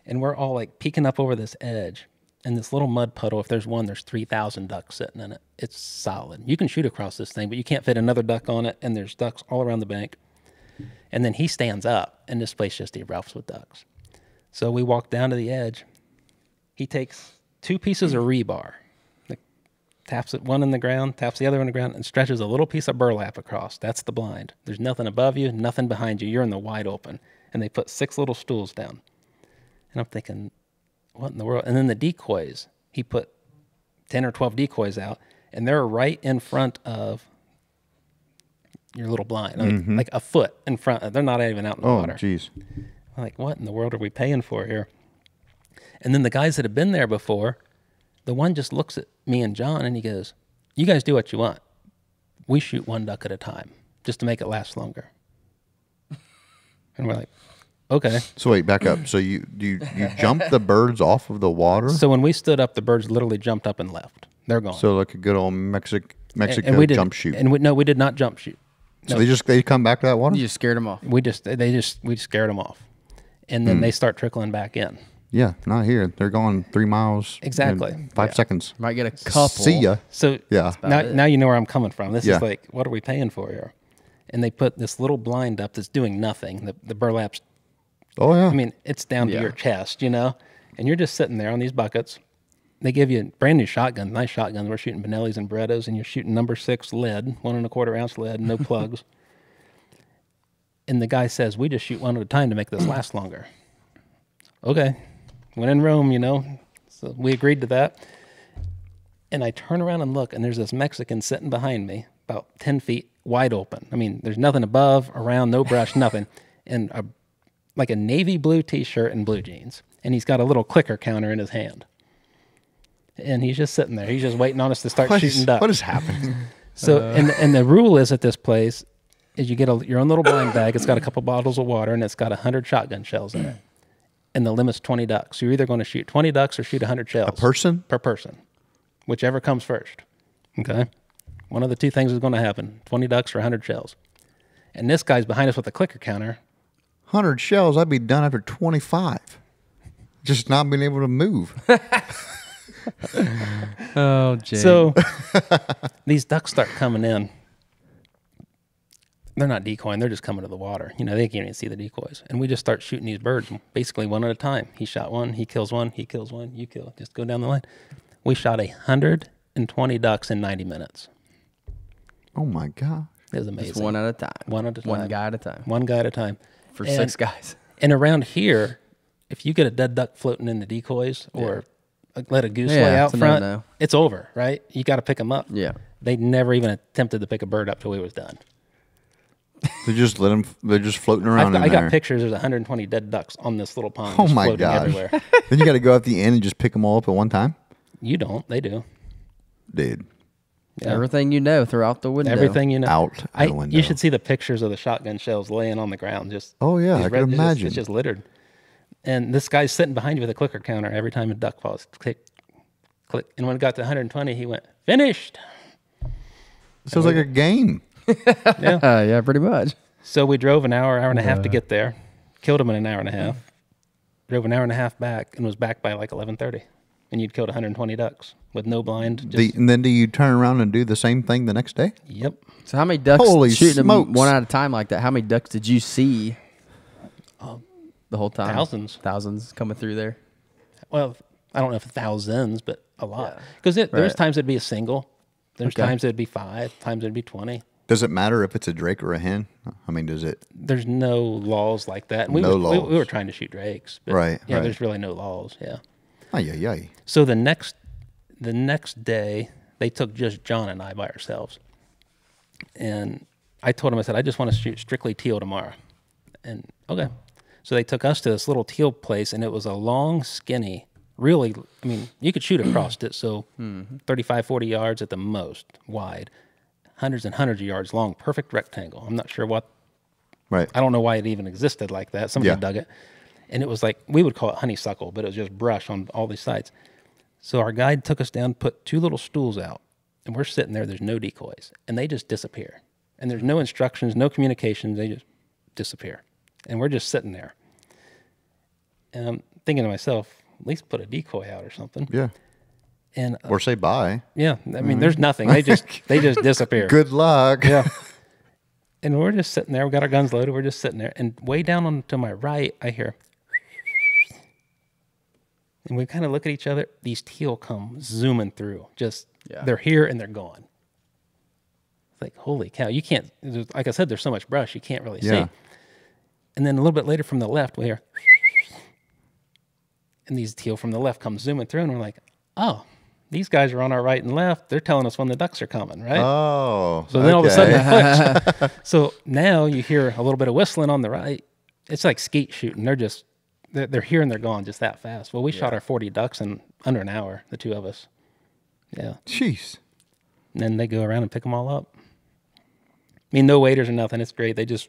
and we're all like peeking up over this edge, and this little mud puddle. If there's one, there's 3,000 ducks sitting in it. It's solid. You can shoot across this thing, but you can't fit another duck on it, and there's ducks all around the bank. And then he stands up, and this place just erupts with ducks. So we walk down to the edge. He takes 2 pieces of rebar, taps it one in the ground, taps the other in the ground, and stretches a little piece of burlap across. That's the blind. There's nothing above you, nothing behind you. You're in the wide open. And they put 6 little stools down. And I'm thinking, what in the world? And then the decoys, he put 10 or 12 decoys out, and they're right in front of your little blind, like a foot in front. They're not even out in the water. Oh, jeez. I'm like, what in the world are we paying for here? And then the guys that have been there before, the one just looks at me and John and he goes, you guys do what you want. We shoot 1 duck at a time just to make it last longer. And we're like, okay. So wait, back up. So you jumped the birds off of the water? So when we stood up, the birds literally jumped up and left. They're gone. So like a good old Mexico and we did, jump shoot. And we did not jump shoot. So they come back to that water? You just scared them off. We scared them off. And then they start trickling back in. Yeah, not here. They're going 3 miles. Exactly. In 5 seconds. Might get a couple. See ya. So Yeah. now you know where I'm coming from. This Yeah. is like, what are we paying for here? And they put this little blind up that's doing nothing. The burlap's, Oh yeah. I mean, it's down to your chest, and you're just sitting there on these buckets. They give you brand new shotguns, nice shotguns. We're shooting Benellis and Berettas, and you're shooting number 6 lead, 1 1/4 ounce lead, no plugs. And the guy says, we just shoot 1 at a time to make this last longer. Okay. When in Rome, so we agreed to that. And I turn around and look, and there's this Mexican sitting behind me, about 10 feet wide open. I mean, there's nothing above, around, no brush, nothing. And like a navy blue T-shirt and blue jeans. And he's got a little clicker counter in his hand. And he's just sitting there. He's just waiting on us to start shooting ducks. What is happening? So, and the rule is at this place is you get your own little blind bag. It's got a couple bottles of water, and it's got 100 shotgun shells in it. and the limit's 20 ducks. You're either going to shoot 20 ducks or shoot 100 shells. A person? Per person. Whichever comes first. Okay? One of the two things is going to happen. 20 ducks or 100 shells. And this guy's behind us with a clicker counter. 100 shells, I'd be done after 25. Just not being able to move. Oh, Jay. So these ducks start coming in. They're not decoying. They're just coming to the water. You know, they can't even see the decoys. And we just start shooting these birds basically one at a time. He shot one. He kills one. He kills one. You kill. Just go down the line. We shot 120 ducks in 90 minutes. Oh, my God. It was amazing. Just one at a time. One at a time. One guy at a time. One guy at a time. For 6 guys. And around here, if you get a dead duck floating in the decoys or let a goose lay out it's a front, no-no. it's over, right? You got to pick them up. Yeah. They never even attempted to pick a bird up till we was done. They just let them, they're just floating around I in got there. pictures. There's 120 dead ducks on this little pond. Oh, just my floating gosh. everywhere. Then you got to go out the end and just pick them all up at one time? You don't. They do. Dude. Yeah. Everything you know throughout the window. Everything you know. Out the window. You should see the ppictures of the shotgun shells laying on the ground. Just Oh, yeah, these I can imagine. It's just littered. And this guy's sitting behind you with a clicker counter every time a duck falls. Click, click. And when it got to 120, he went, finished. Sounds like a game. Yeah. Yeah, pretty much. So we drove an hour and a half to get there. Killed him in an hour and a half. Drove an hour and a half back and was back by like 11:30. And you'd killed 120 ducks with no blind. Just, And then do you turn around and do the same thing the next day? yep. So how many ducks, Holy shooting smokes. them one at a time like that, how many ducks did you see the whole time? Thousands. Thousands coming through there? Well, I don't know if thousands, but a lot. Because there's Right. times it'd be a single. There's Okay. times it'd be 5. Times it'd be 20. Does it matter if it's a drake or a hen? I mean, does it? There's no laws like that. And No we laws. were trying to shoot drakes. But Right, Yeah, right. there's really no laws. Yeah. Ay, ay, ay. So the next day, they took just John and I by ourselves. And I told him, I said, I just want to shoot strictly teal tomorrow. And okay. So they took us to this little teal place, and it was a long, skinny, really, I mean, you could shoot across it. So 35, 40 yards at the most wide, hundreds and hundreds of yards long, perfect rectangle. I'm not sure what, Right. I don't know why it even existed like that. Somebody Yeah. dug it. And it was like, we would call it honeysuckle, but it was just brush on all these sides. So our guide took us down, put 2 little stools out, and we're sitting there. There's no decoys, and they just disappear. And there's no instructions, no communications. They just disappear. And we're just sitting there. And I'm thinking to myself, at least put a decoy out or something. Yeah. And Or say bye. yeah, I mean, there's nothing. They just disappear. Good luck. Yeah. And we're just sitting there. We got our guns loaded. We're just sitting there. And way down on to my right, I hear. And we kind of look at each other. These teal come zooming through. Just, they're here and they're gone. It's like, holy cow. You can't, like I said, there's so much brush, you can't really Yeah. see. And then a little bit later from the left, we hear. And these teal from the left come zooming through. And we're like, oh, these guys are on our right and left. They're telling us when the ducks are coming, right? Oh. So then all of a sudden okay. it clicks. So now you hear a little bit of whistling on the right. It's like skeet shooting. They're here and they're gone just that fast. Well, we shot our 40 ducks in under an hour, the 2 of us. Yeah. Jeez. And then they go around and pick them all up. I mean, no waiters or nothing. It's great. They just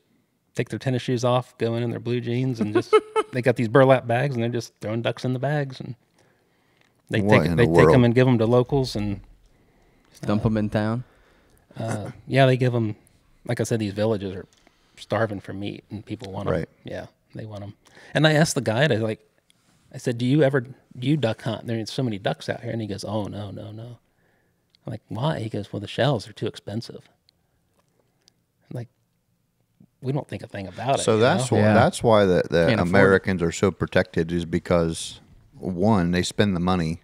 take their tennis shoes off, go in their blue jeans, and just, they got these burlap bags and they're just throwing ducks in the bags. And they What take in the them world? and give them to locals. And Dump them in town? yeah, they give them, like I said, these villages are starving for meat and people want them. Right. Yeah, they want them. And I asked the guide, I said, do you duck hunt? There's so many ducks out here. And he goes, oh, no. I'm like, why? He goes, well, the shells are too expensive. I'm like, we don't think a thing about it. So you that's know? why, Yeah. that's why the Can't afford it. Americans are so protected is because, 1, they spend the money,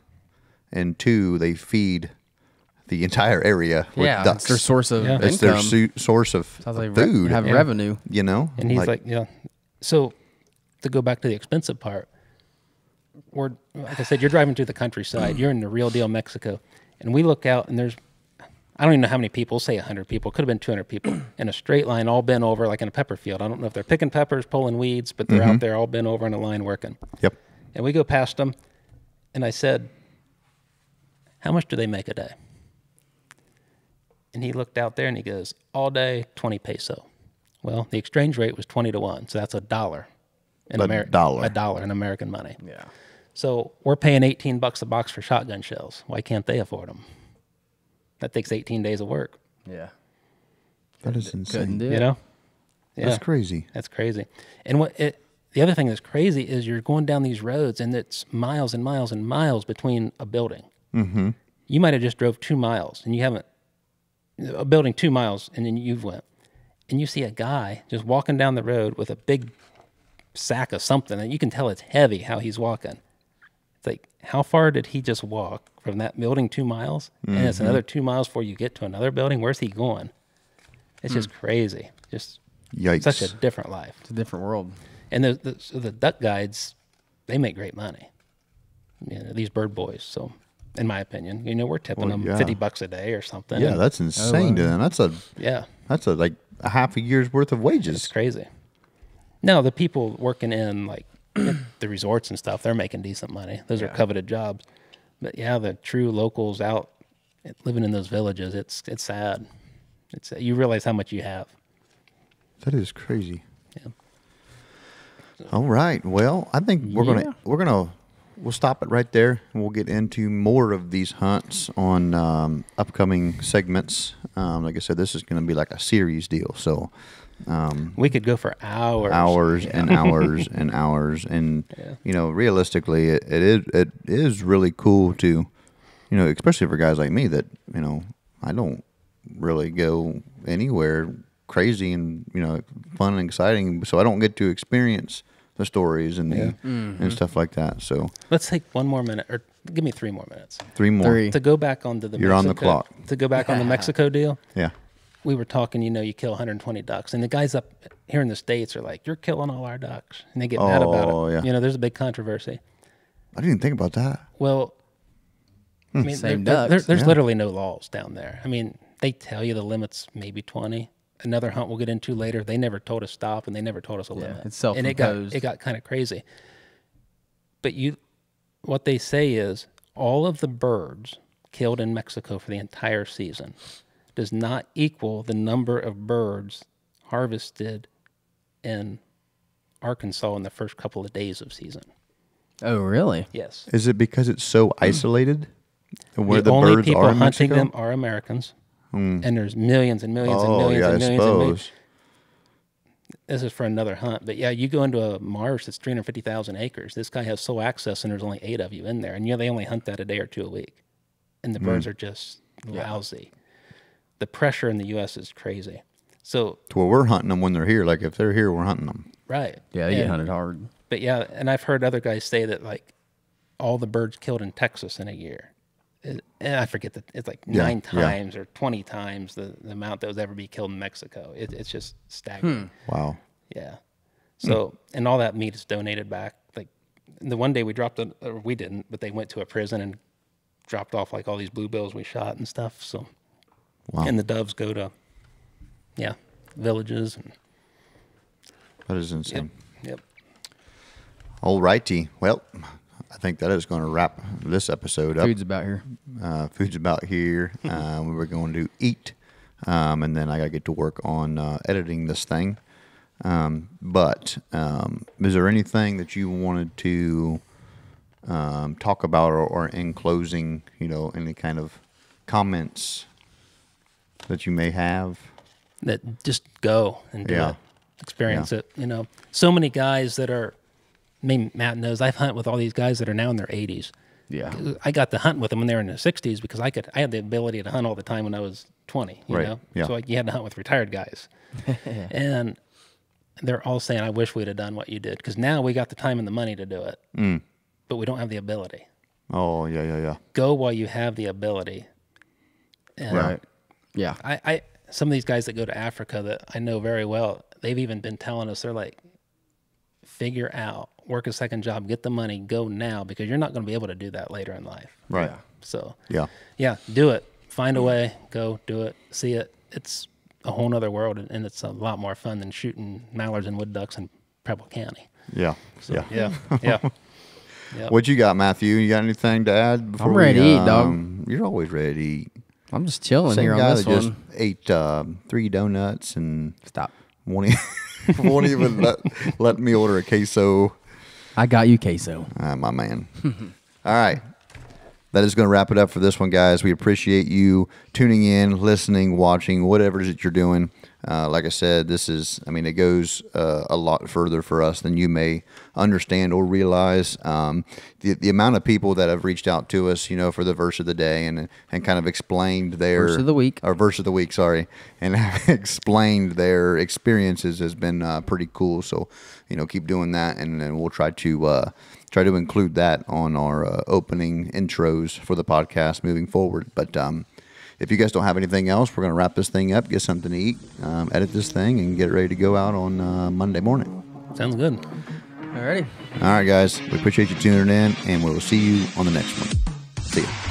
and 2, they feed the entire area with ducks. It's their source of Yeah. income. It's their source of Sounds like food. have revenue. You know? And he's like, yeah. So to go back to the expensive part, like I said, you're driving through the countryside. You're in the real deal Mexico. And we look out and there's, I don't even know how many people, say 100 people, could have been 200 people in a straight line, all bent over like in a pepper field. I don't know if they're picking peppers, pulling weeds, but they're out there all bent over in a line working. Yep. And we go past them and I said, how much do they make a day? And he looked out there and he goes, all day, 20 peso. Well, the exchange rate was 20 to 1, so that's $1 dollar. A dollar in American money. Yeah. So we're paying $18 a box for shotgun shells. Why can't they afford them? That takes 18 days of work. Yeah. That is Couldn't insane. do You it. know? Yeah. That's crazy. That's crazy. And the other thing that's crazy is you're going down these roads and it's miles and miles and miles between a building. Mm-hmm. You might have just drove 2 miles and you haven't, a building 2 miles and then you've went. And you see a guy just walking down the road with a big sack of something and you can tell it's heavy how he's walking. It's like, how far did he just walk from that building 2 miles? And it's another 2 miles before you get to another building. Where's he going? It's just crazy. Just Yikes. such a different life. It's a different world. And the duck guides, they make great money. You know, these bird boys. So, in my opinion, we're tipping them yeah. $50 a day or something. Yeah, And that's insane to them. That's like a half a year's worth of it's wages. crazy. No, the people working in like the resorts and stuff, they're making decent money. Those are coveted jobs. But yeah, the true locals out living in those villages, it's sad. You realize how much you have. That is crazy. Yeah. All right. Well, I think we'll stop it right there, and we'll get into more of these hunts on upcoming segments. Like I said, this is going to be like a series deal. So We could go for hours. hours Yeah. and hours and hours, and Yeah. realistically, it is really cool to, especially for guys like me that I don't really go anywhere crazy and fun and exciting, so I don't get to experience the stories and and stuff like that. So Let's take one more minute, or give me 3 more minutes. 3 more. 3. To go back onto the You're on the clock. To go back on the Mexico deal, Yeah. we were talking, you kill 120 ducks. And the guys up here in the States are like, you're killing all our ducks. And they get mad about Oh, it. yeah. There's a big controversy. I didn't think about that. Well, I mean, Same there's ducks. literally no laws down there. I mean, they tell you the limit's maybe 20. Another hunt we'll get into later, they never told us stop, and they never told us a limit. it's And self-imposed. it got kind of crazy. But what they say is all of the birds killed in Mexico for the entire season does not equal the number of birds harvested in Arkansas in the first couple of days of season. Oh, really? Yes. Is it because it's so isolated? Where the only birds people are in hunting Mexico? them are Americans. And there's millions and millions and Oh, millions yeah, and I millions and millions. suppose. This is for another hunt. But yeah, you go into a marsh that's 350,000 acres. This guy has sole access, and there's only 8 of you in there. And they only hunt that a day or 2 a week. And the birds are just lousy. The pressure in the U.S. is crazy. So, To where we're hunting them when they're here. Like if they're here, we're hunting them. right. Yeah, they get And- hunted hard. But yeah, and I've heard other guys say that like all the birds killed in Texas in a year. And I forget that it's like 9 times or 20 times the amount that was ever be killed in Mexico. It's just staggering. Wow. Yeah. So, and all that meat is donated back. Like the one day we dropped it, or we didn't, but they went to a prison and dropped off like all these bluebills we shot and stuff. So, Wow. and the doves go to, villages. And, That is insane. yep. All righty. Well, I think that is going to wrap this episode up. Food's about here. Food's about here. We were going to eat, and then I got to get to work on editing this thing. But is there anything that you wanted to talk about, or in closing, any kind of comments that you may have? That just go and do Yeah. it, experience it. So many guys that are, Matt knows, I've hunted with all these guys that are now in their 80s. Yeah. I got to hunt with them when they were in their 60s because I had the ability to hunt all the time when I was 20, you Right. know? Yeah. So you had to hunt with retired guys. And they're all saying, I wish we'd have done what you did, because now we got the time and the money to do it, but we don't have the ability. Oh, yeah. Go while you have the ability. And Right. Yeah. I some of these guys that go to Africa that I know very well, they've even been telling us, they're like, figure out, work a second job, get the money, go now, because you're not going to be able to do that later in life. Right. So Yeah. do it. Find a way, go do it, see it. It's a whole nother world, and it's a lot more fun than shooting mallards and wood ducks in Preble County. Yeah. So, Yeah. yeah. What you got, Matthew? You got anything to add before I'm ready to eat, dog. You're always ready to eat. I'm just chilling Same here guy on this that just one. ate 3 donuts and Stop. Won't even let me order a queso. I got you queso. My man. All right. That is going to wrap it up for this one, guys. We appreciate you tuning in, listening, watching, whatever it is that you're doing. Like I said, it goes a lot further for us than you may understand or realize. The amount of people that have reached out to us, for the verse of the day and kind of explained their verse of the week, and explained their experiences has been pretty cool. So, keep doing that, and then we'll try to include that on our opening intros for the podcast moving forward. But if you guys don't have anything else, we're going to wrap this thing up, get something to eat, edit this thing, and get it ready to go out on Monday morning. Sounds good. Alrighty. All right, guys. We appreciate you tuning in, and we will see you on the next one. See ya.